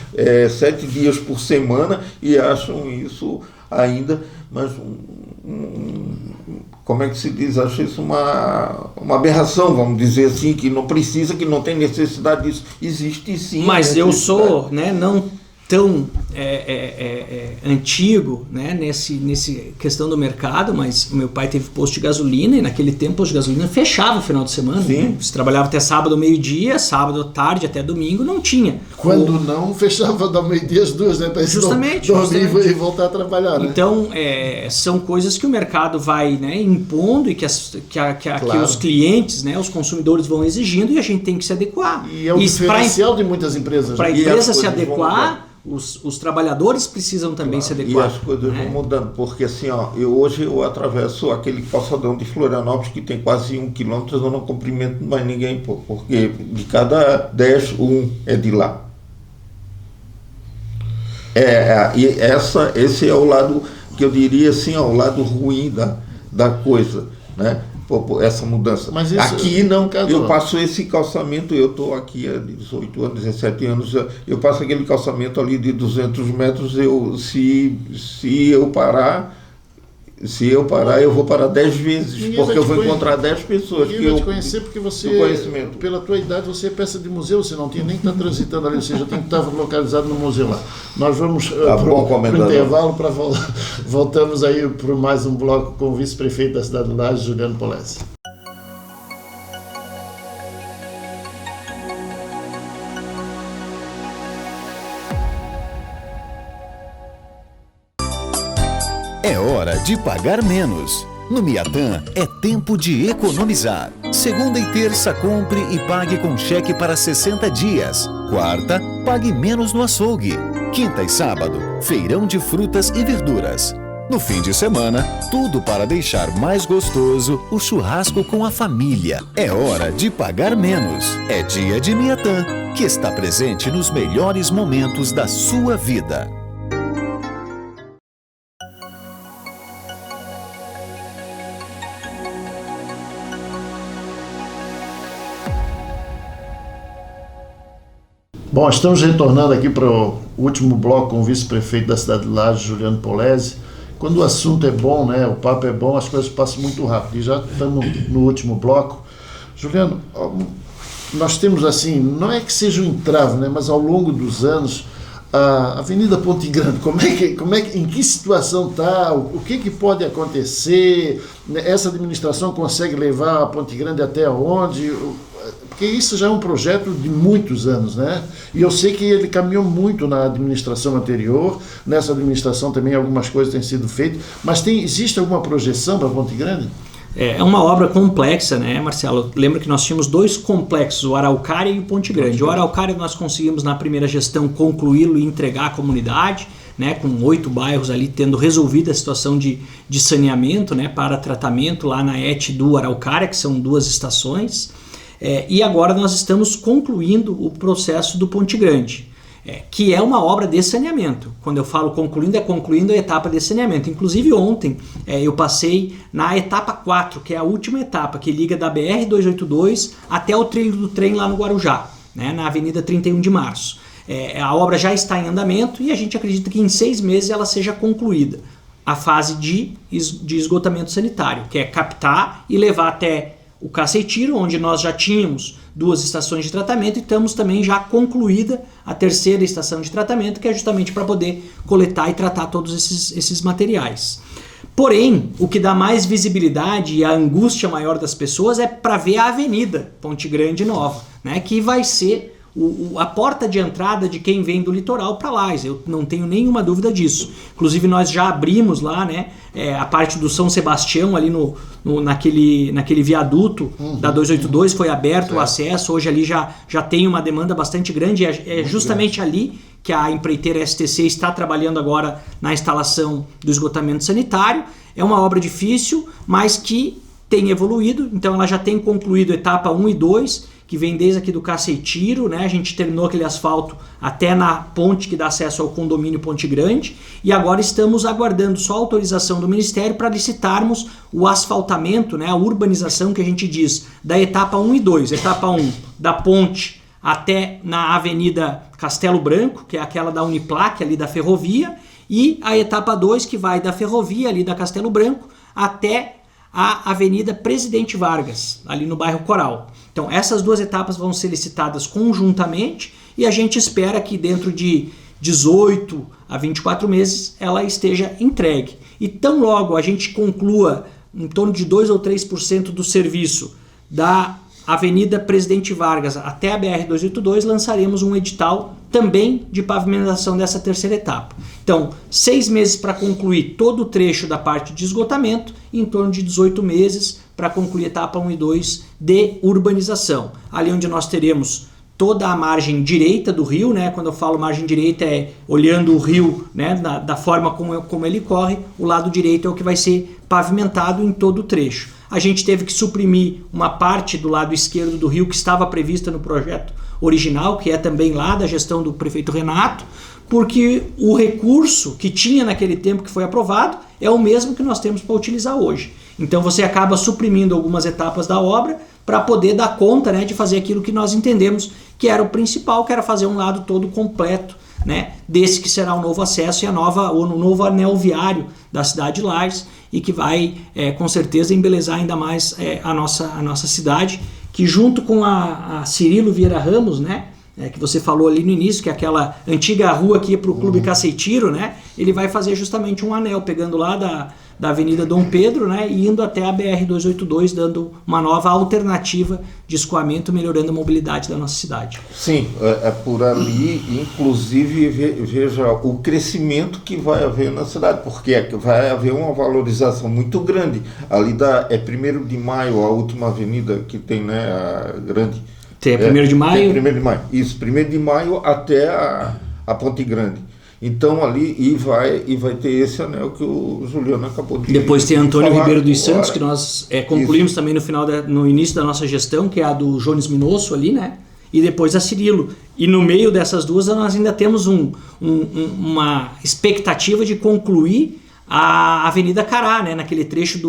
7 dias por semana, e acham isso ainda, mas como é que se diz? Acho isso uma aberração, vamos dizer assim, que não precisa, que não tem necessidade disso. Existe sim. Mas eu sou, né, não tão antigo, né, nesse questão do mercado, mas meu pai teve posto de gasolina, e naquele tempo o posto de gasolina fechava no final de semana. Né? Você trabalhava até sábado ao meio-dia, sábado à tarde até domingo não tinha. Não fechava do meio-dia às 2, né, para justamente e voltar a trabalhar. Né? Então são coisas que o mercado vai, né, impondo, e que os clientes, né, os consumidores vão exigindo, e a gente tem que se adequar. E é o diferencial de muitas empresas. Para a empresa se adequar, os trabalhadores precisam também se adequar. E as coisas vão mudando, porque assim, hoje eu atravesso aquele calçadão de Florianópolis que tem quase 1 quilômetro, eu não cumprimento mais ninguém, porque de cada 10, 1 é de lá. E esse é o lado que eu diria assim, o lado ruim da coisa, né? Essa mudança. Mas isso, aqui não, eu passo esse calçamento, eu estou aqui há 18 anos, 17 anos, eu passo aquele calçamento ali de 200 metros, se eu parar, eu vou parar 10 vezes, porque eu vou encontrar 10 pessoas que eu conhecer, porque você, pela tua idade, você é peça de museu, você não tinha nem que estar transitando ali, você já tem que estar localizado no museu lá. Nós vamos para o intervalo, voltamos aí para mais um bloco com o vice-prefeito da cidade de Lages, Juliano Polese. É hora de pagar menos. No Miatã é tempo de economizar. Segunda e terça, compre e pague com cheque para 60 dias. Quarta, pague menos no açougue. Quinta e sábado, feirão de frutas e verduras. No fim de semana, tudo para deixar mais gostoso o churrasco com a família. É hora de pagar menos. É dia de Miatã, que está presente nos melhores momentos da sua vida. Bom, estamos retornando aqui para o último bloco com o vice-prefeito da cidade de Lages, Juliano Polese. Quando o assunto é bom, né, o papo é bom, as coisas passam muito rápido. E já estamos no último bloco. Juliano, nós temos assim, não é que seja um entrave, né, mas ao longo dos anos, a Avenida Ponte Grande, em que situação está, o que pode acontecer, essa administração consegue levar a Ponte Grande até onde? Porque isso já é um projeto de muitos anos, né? E eu sei que ele caminhou muito na administração anterior, nessa administração também algumas coisas têm sido feitas, mas existe alguma projeção para Ponte Grande? É uma obra complexa, né, Marcelo? Lembra que nós tínhamos 2 complexos, o Araucária e o Ponte Grande. O Araucária nós conseguimos na primeira gestão concluí-lo e entregar à comunidade, né, com 8 bairros ali tendo resolvido a situação de saneamento, né, para tratamento lá na ET do Araucária, que são 2 estações. E agora nós estamos concluindo o processo do Ponte Grande, que é uma obra de saneamento. Quando eu falo concluindo, é concluindo a etapa de saneamento. Inclusive ontem eu passei na etapa 4, que é a última etapa, que liga da BR-282 até o trilho do trem lá no Guarujá, né, na Avenida 31 de Março. A obra já está em andamento e a gente acredita que em 6 meses ela seja concluída. A fase de esgotamento sanitário, que é captar e levar até o Cacetiro, onde nós já tínhamos 2 estações de tratamento e estamos também já concluída a 3ª estação de tratamento, que é justamente para poder coletar e tratar todos esses materiais. Porém, o que dá mais visibilidade e a angústia maior das pessoas é para ver a Avenida Ponte Grande Nova, né, que vai ser a porta de entrada de quem vem do litoral para Lages. Eu não tenho nenhuma dúvida disso. Inclusive nós já abrimos lá, né, a parte do São Sebastião ali naquele viaduto da 282 foi aberto o acesso. Hoje ali já tem uma demanda bastante grande. É justamente ali que a empreiteira STC está trabalhando agora na instalação do esgotamento sanitário. É uma obra difícil, mas que tem evoluído. Então ela já tem concluído a etapa 1 e 2, que vem desde aqui do Cacetiro, né? A gente terminou aquele asfalto até na ponte que dá acesso ao condomínio Ponte Grande, e agora estamos aguardando só a autorização do Ministério para licitarmos o asfaltamento, né? A urbanização que a gente diz da etapa 1 e 2. Etapa 1 da ponte até na Avenida Castelo Branco, que é aquela da Uniplac, ali da ferrovia, e a etapa 2 que vai da ferrovia ali da Castelo Branco até a Avenida Presidente Vargas, ali no bairro Coral. Então essas 2 etapas vão ser licitadas conjuntamente e a gente espera que dentro de 18 a 24 meses ela esteja entregue. E tão logo a gente conclua em torno de 2 ou 3% do serviço da Avenida Presidente Vargas até a BR-282, lançaremos um edital também de pavimentação dessa 3ª etapa. Então, 6 meses para concluir todo o trecho da parte de esgotamento e em torno de 18 meses para concluir a etapa 1 e 2 de urbanização. Ali onde nós teremos toda a margem direita do rio, né? Quando eu falo margem direita é olhando o rio, né? da forma como ele corre, o lado direito é o que vai ser pavimentado em todo o trecho. A gente teve que suprimir uma parte do lado esquerdo do rio que estava prevista no projeto original, que é também lá da gestão do prefeito Renato, porque o recurso que tinha naquele tempo que foi aprovado é o mesmo que nós temos para utilizar hoje. Então você acaba suprimindo algumas etapas da obra para poder dar conta, né, de fazer aquilo que nós entendemos que era o principal, que era fazer um lado todo completo, né, desse que será o novo acesso e o novo anel viário da cidade de Lages, e que vai com certeza embelezar ainda mais a nossa cidade, que junto com a Cirilo Vieira Ramos, né, que você falou ali no início, que é aquela antiga rua que ia para o Clube Cacetiro, né, ele vai fazer justamente um anel, pegando lá da Avenida Dom Pedro, né, e indo até a BR-282, dando uma nova alternativa de escoamento, melhorando a mobilidade da nossa cidade. Sim, é por ali, inclusive, veja o crescimento que vai haver na cidade, porque vai haver uma valorização muito grande. Ali é 1º de Maio, a última avenida que tem, né, a grande... Tem 1º de Maio? Tem 1º de Maio, isso, 1º de Maio até a Ponte Grande. Então ali e vai ter esse anel que o Juliano acabou de Depois tem Antônio falar Ribeiro dos agora. Santos, que nós concluímos também no início da nossa gestão, que é a do Jones Minosso ali, né? E depois a Cirilo. E no meio dessas duas nós ainda temos uma expectativa de concluir a Avenida Cará, né? Naquele trecho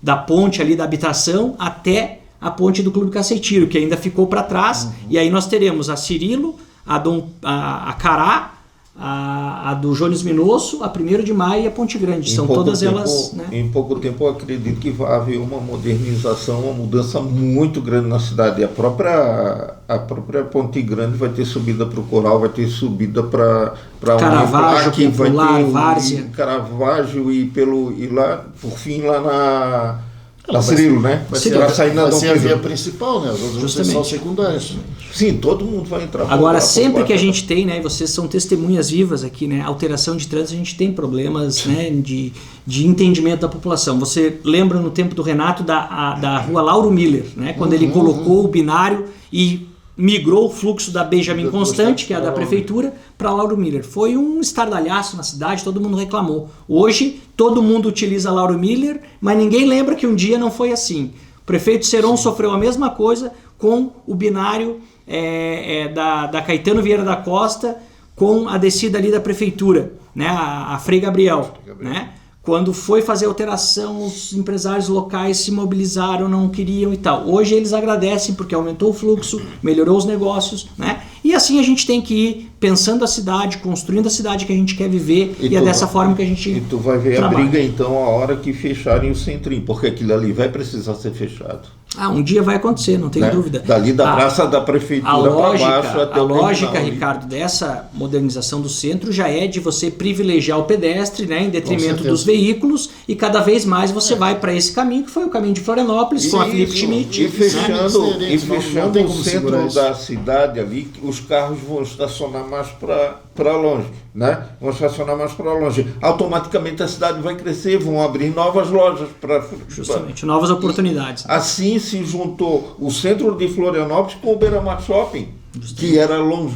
da ponte ali da habitação até a ponte do Clube Caceitiro, que ainda ficou para trás. E aí nós teremos a Cirilo, a Cará, a do Jones Minosso, a 1º de Maio e a Ponte Grande. São todas elas... Né? Em pouco tempo eu acredito que vai haver uma modernização, uma mudança muito grande na cidade. A própria Ponte Grande vai ter subida para o Coral, vai ter subida para Caravaggio, Popular, Várzea. Caravaggio e lá, por fim, lá na Cirilo, né? Vai ser a via principal, né? As outras vão ser só secundárias. Sim, todo mundo vai entrar. Agora, sempre que a gente tem, né? Vocês são testemunhas vivas aqui, né? Alteração de trânsito, a gente tem problemas, né? De entendimento da população. Você lembra no tempo do Renato da rua Lauro Miller, né? Quando ele colocou o binário e migrou o fluxo da Benjamin Constant, que é a da prefeitura, para Lauro Miller. Foi um estardalhaço na cidade, todo mundo reclamou. Hoje, todo mundo utiliza Lauro Miller, mas ninguém lembra que um dia não foi assim. O prefeito Seron sofreu a mesma coisa com o binário da Caetano Vieira da Costa com a descida ali da prefeitura, né? A Frei Gabriel. Né? Quando foi fazer alteração, os empresários locais se mobilizaram, não queriam e tal. Hoje eles agradecem porque aumentou o fluxo, melhorou os negócios, né? E assim a gente tem que ir pensando a cidade, construindo a cidade que a gente quer viver e é dessa forma que a gente E tu vai ver trabalha. A briga então a hora que fecharem o centrinho, porque aquilo ali vai precisar ser fechado. Um dia vai acontecer, não tem dúvida. Dali da praça da prefeitura para baixo até a o lógica, terminal, Ricardo, dessa modernização do centro já é de você privilegiar o pedestre, né, em detrimento dos veículos, e cada vez mais você vai para esse caminho, que foi o caminho de Florianópolis, com a Felipe Schmidt. E fechando o centro da isso. cidade ali, os carros vão estacionar mais para longe, né? Vão estacionar mais para longe. Automaticamente a cidade vai crescer, vão abrir novas lojas para... Justamente, novas oportunidades. Assim se juntou o centro de Florianópolis com o Beira-Mar Shopping, que era longe.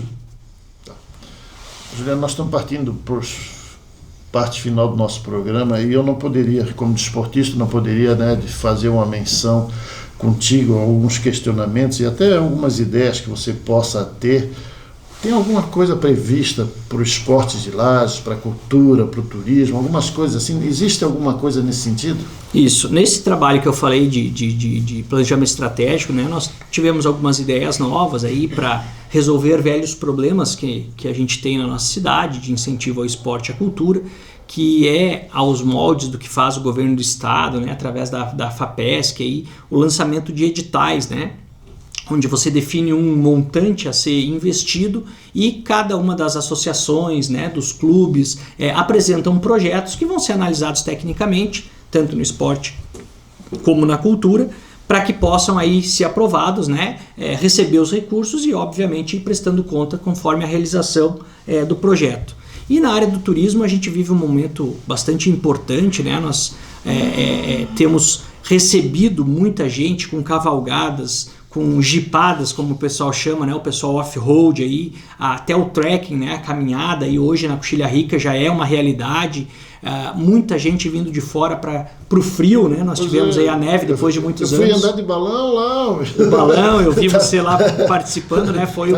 Juliano, nós estamos partindo para a parte final do nosso programa e eu não poderia, como desportista, não poderia, né, de fazer uma menção contigo, alguns questionamentos e até algumas ideias que você possa ter. Tem alguma coisa prevista para os esportes de Lages, para a cultura, para o turismo, algumas coisas assim? Existe alguma coisa nesse sentido? Isso. Nesse trabalho que eu falei de planejamento estratégico, né, nós tivemos algumas ideias novas aí para resolver velhos problemas que a gente tem na nossa cidade, de incentivo ao esporte e à cultura, que é aos moldes do que faz o governo do estado, né, através da FAPESC, aí, o lançamento de editais, né, onde você define um montante a ser investido e cada uma das associações, né, dos clubes, apresentam projetos que vão ser analisados tecnicamente, tanto no esporte como na cultura, para que possam aí ser aprovados, né, receber os recursos e, obviamente, ir prestando conta conforme a realização do projeto. E na área do turismo a gente vive um momento bastante importante, né? Nós temos recebido muita gente com cavalgadas, com jipadas, como o pessoal chama, né? O pessoal off-road aí, até o trekking, né? A caminhada aí hoje na Coxilha Rica já é uma realidade. Muita gente vindo de fora para o frio, né? Nós tivemos aí a neve depois de muitos anos. Eu fui andar de balão lá. O balão, eu vi você lá participando, né? Foi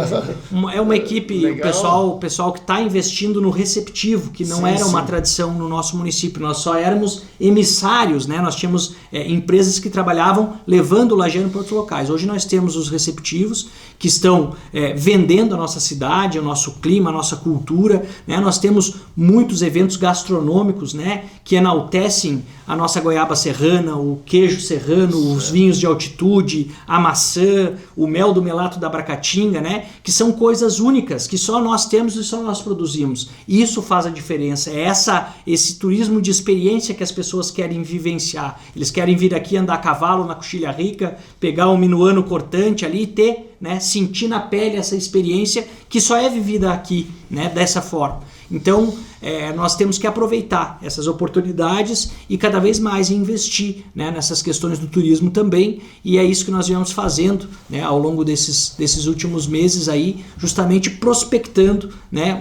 uma equipe, o pessoal que está investindo no receptivo, que não era uma tradição no nosso município. Nós só éramos emissários, né? Nós tínhamos empresas que trabalhavam levando o lajeano para outros locais. Hoje nós temos os receptivos que estão vendendo a nossa cidade, o nosso clima, a nossa cultura, né? Nós temos muitos eventos gastronômicos, né, que enaltecem a nossa goiaba serrana, o queijo serrano, os vinhos de altitude, a maçã, o mel do melato da Bracatinga, né, que são coisas únicas que só nós temos e só nós produzimos. Isso faz a diferença. É esse turismo de experiência que as pessoas querem vivenciar. Eles querem vir aqui andar a cavalo na Coxilha Rica, pegar um minuano cortante ali e ter, né, sentir na pele essa experiência que só é vivida aqui, né, dessa forma. Então, nós temos que aproveitar essas oportunidades e cada vez mais investir, né, nessas questões do turismo também, e é isso que nós viemos fazendo, né, ao longo desses últimos meses aí, justamente prospectando, né,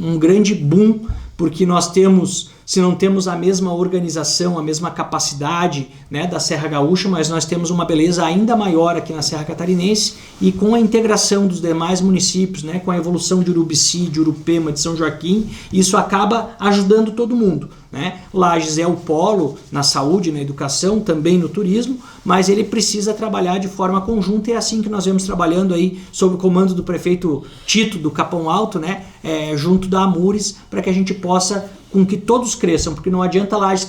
um grande boom, porque nós temos, se não temos a mesma organização, a mesma capacidade, né, da Serra Gaúcha, mas nós temos uma beleza ainda maior aqui na Serra Catarinense, e com a integração dos demais municípios, né, com a evolução de Urubici, de Urupema, de São Joaquim, isso acaba ajudando todo mundo, né? Lages é o polo na saúde, na educação, também no turismo, mas ele precisa trabalhar de forma conjunta, e é assim que nós vemos trabalhando aí sob o comando do prefeito Tito do Capão Alto, né, junto da Amures, para que a gente possa, com que todos cresçam, porque não adianta Lages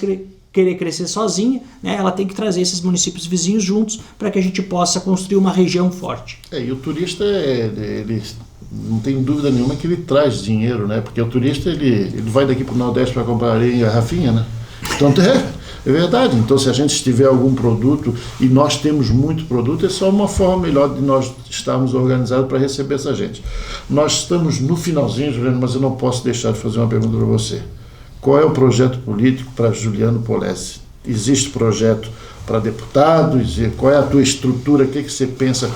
querer crescer sozinha, né? Ela tem que trazer esses municípios vizinhos juntos para que a gente possa construir uma região forte. E o turista, ele não tem dúvida nenhuma que ele traz dinheiro, né? Porque o turista, ele vai daqui para o Nordeste para comprar areia em garrafinha, né? Então é verdade. Então, se a gente tiver algum produto, e nós temos muito produto, é só uma forma melhor de nós estarmos organizados para receber essa gente. Nós estamos no finalzinho, Juliano, mas eu não posso deixar de fazer uma pergunta para você. Qual é o projeto político para Juliano Polese? Existe projeto para deputado? Qual é a tua estrutura? O que você pensa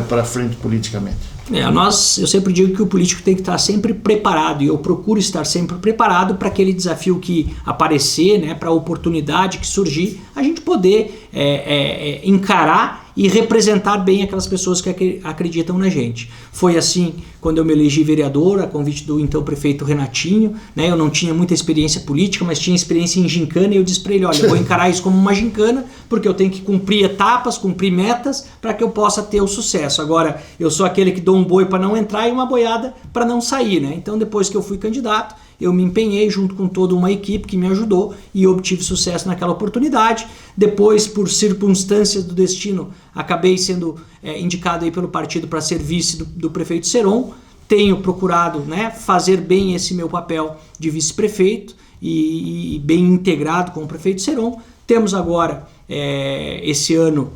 para frente politicamente? Eu sempre digo que o político tem que estar sempre preparado, e eu procuro estar sempre preparado para aquele desafio que aparecer, né, para a oportunidade que surgir, a gente poder encarar e representar bem aquelas pessoas que acreditam na gente. Foi assim quando eu me elegi vereador, a convite do então prefeito Renatinho, né? Eu não tinha muita experiência política, mas tinha experiência em gincana, e eu disse para ele, olha, eu vou encarar isso como uma gincana, porque eu tenho que cumprir etapas, cumprir metas, para que eu possa ter o sucesso. Agora, eu sou aquele que dou um boi para não entrar e uma boiada para não sair, né? Então, depois que eu fui candidato, eu me empenhei junto com toda uma equipe que me ajudou e obtive sucesso naquela oportunidade. Depois, por circunstâncias do destino, acabei sendo indicado aí pelo partido para ser vice do prefeito Seron. Tenho procurado, né, fazer bem esse meu papel de vice-prefeito e bem integrado com o prefeito Seron. Temos agora, esse ano,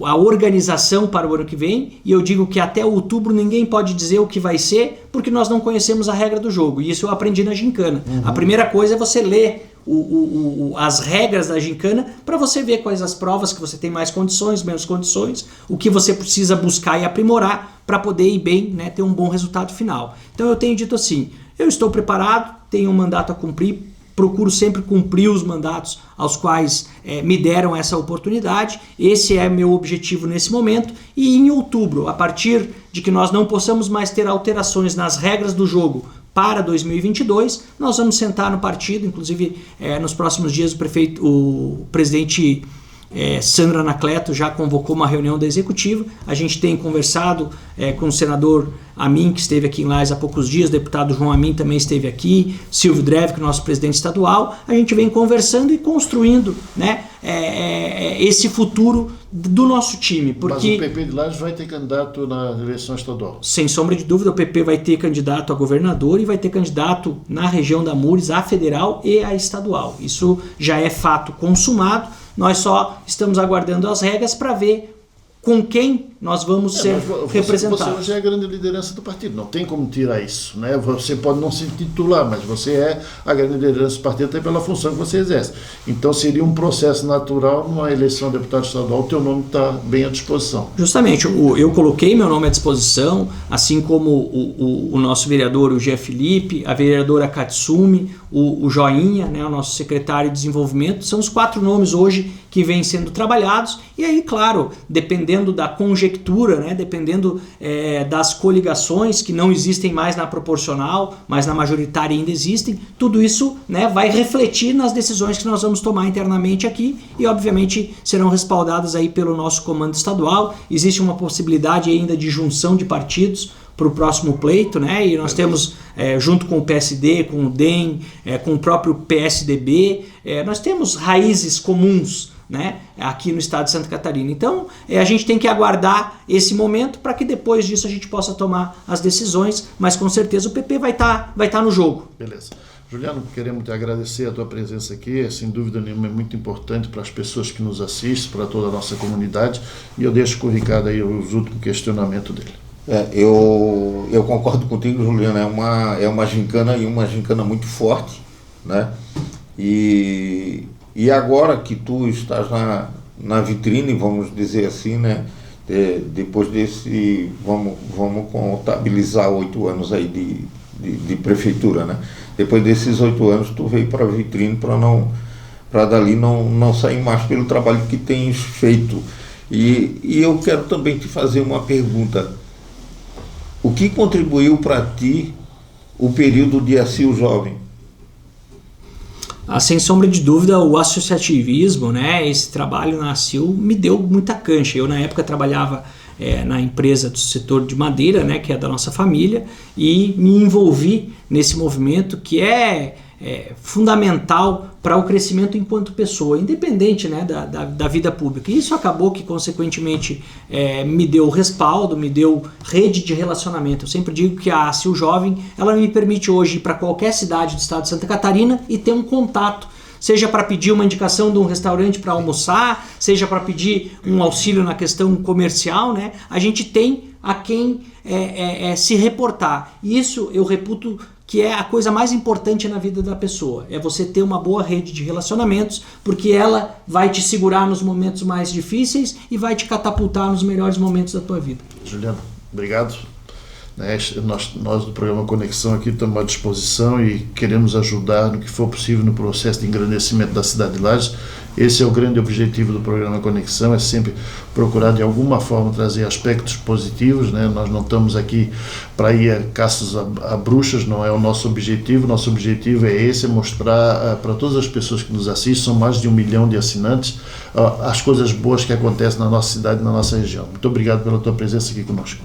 a organização para o ano que vem, e eu digo que até outubro ninguém pode dizer o que vai ser, porque nós não conhecemos a regra do jogo, e isso eu aprendi na gincana. A primeira coisa é você ler as regras da gincana, para você ver quais as provas que você tem mais condições, menos condições, o que você precisa buscar e aprimorar para poder ir bem, né, ter um bom resultado final. Então eu tenho dito assim, eu estou preparado, tenho um mandato a cumprir, procuro sempre cumprir os mandatos aos quais me deram essa oportunidade. Esse é meu objetivo nesse momento, e em outubro, a partir de que nós não possamos mais ter alterações nas regras do jogo para 2022, nós vamos sentar no partido, inclusive nos próximos dias o presidente Sandro Anacleto já convocou uma reunião da executiva. A gente tem conversado com o senador Amin, que esteve aqui em Lages há poucos dias, o deputado João Amin também esteve aqui, Silvio Dreve, que é o nosso presidente estadual. A gente vem conversando e construindo, né, esse futuro do nosso time. Porque, mas o PP de Lages vai ter candidato na eleição estadual? Sem sombra de dúvida, o PP vai ter candidato a governador e vai ter candidato na região da Amures, a federal e a estadual. Isso já é fato consumado. Nós só estamos aguardando as regras para ver com quem nós vamos ser representados. Você hoje é a grande liderança do partido, não tem como tirar isso, né? Você pode não se titular, mas você é a grande liderança do partido até pela função que você exerce. Então seria um processo natural, numa eleição de deputado estadual, o teu nome está bem à disposição. Justamente, eu coloquei meu nome à disposição, assim como o nosso vereador, o Gé Felipe, a vereadora Katsumi, o Joinha, né, o nosso secretário de desenvolvimento, são os 4 nomes hoje que vêm sendo trabalhados, e aí, claro, dependendo da conjectura, né, dependendo das coligações que não existem mais na proporcional, mas na majoritária ainda existem, tudo isso, né, vai refletir nas decisões que nós vamos tomar internamente aqui, e obviamente serão respaldadas aí pelo nosso comando estadual. Existe uma possibilidade ainda de junção de partidos para o próximo pleito, né? E nós temos, junto com o PSD, com o DEM, com o próprio PSDB, nós temos raízes comuns, né, aqui no estado de Santa Catarina. Então, a gente tem que aguardar esse momento para que depois disso a gente possa tomar as decisões, mas com certeza o PP vai tá no jogo. Beleza. Juliano, queremos te agradecer a tua presença aqui, sem dúvida nenhuma é muito importante para as pessoas que nos assistem, para toda a nossa comunidade, e eu deixo com o Ricardo aí os últimos questionamentos dele. Eu concordo contigo, Juliano, é uma gincana, e uma gincana muito forte, né? E agora que tu estás na vitrine, vamos dizer assim, né? Depois desse, vamos contabilizar 8 anos aí de prefeitura, né? Depois desses 8 anos tu veio para a vitrine para dali não sair mais pelo trabalho que tens feito. E eu quero também te fazer uma pergunta. O que contribuiu para ti o período de ACIL Jovem? Sem sombra de dúvida, o associativismo, né, esse trabalho na ACIL me deu muita cancha. Eu, na época, trabalhava na empresa do setor de madeira, né, que é da nossa família, e me envolvi nesse movimento que é fundamental para o crescimento enquanto pessoa, independente, né, da vida pública. E isso acabou que, consequentemente, me deu respaldo, me deu rede de relacionamento. Eu sempre digo que a ACIL Jovem, ela me permite hoje ir para qualquer cidade do estado de Santa Catarina e ter um contato, seja para pedir uma indicação de um restaurante para almoçar, seja para pedir um auxílio na questão comercial, né? A gente tem a quem se reportar. E isso eu reputo que é a coisa mais importante na vida da pessoa, é você ter uma boa rede de relacionamentos, porque ela vai te segurar nos momentos mais difíceis e vai te catapultar nos melhores momentos da tua vida. Juliano, obrigado. Nós do programa Conexão aqui estamos à disposição e queremos ajudar no que for possível no processo de engrandecimento da cidade de Lages. Esse é o grande objetivo do programa Conexão, é sempre procurar de alguma forma trazer aspectos positivos, né? Nós não estamos aqui para ir a caças a bruxas, não é o nosso objetivo é esse, é mostrar para todas as pessoas que nos assistem, são mais de 1 milhão de assinantes, as coisas boas que acontecem na nossa cidade e na nossa região. Muito obrigado pela tua presença aqui conosco.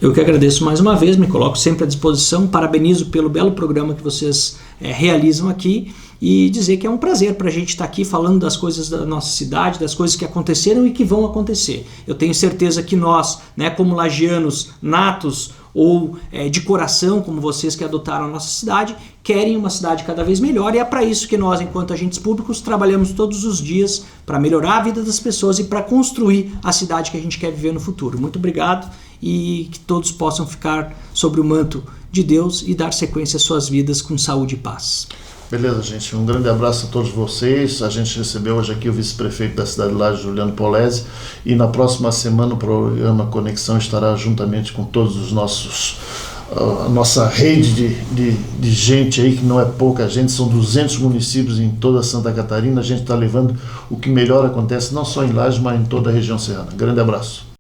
Eu que agradeço mais uma vez, me coloco sempre à disposição, parabenizo pelo belo programa que vocês realizam aqui e dizer que é um prazer para a gente estar aqui falando das coisas da nossa cidade, das coisas que aconteceram e que vão acontecer. Eu tenho certeza que nós, né, como lagianos natos ou de coração, como vocês que adotaram a nossa cidade, querem uma cidade cada vez melhor, e é para isso que nós, enquanto agentes públicos, trabalhamos todos os dias para melhorar a vida das pessoas e para construir a cidade que a gente quer viver no futuro. Muito obrigado e que todos possam ficar sobre o manto de Deus e dar sequência às suas vidas com saúde e paz. Beleza, gente. Um grande abraço a todos vocês. A gente recebeu hoje aqui o vice-prefeito da cidade de Lages, Juliano Polese, e na próxima semana o programa Conexão estará juntamente com todos os a nossa rede de gente aí, que não é pouca gente, são 200 municípios em toda Santa Catarina. A gente está levando o que melhor acontece, não só em Lages, mas em toda a região serrana. Grande abraço.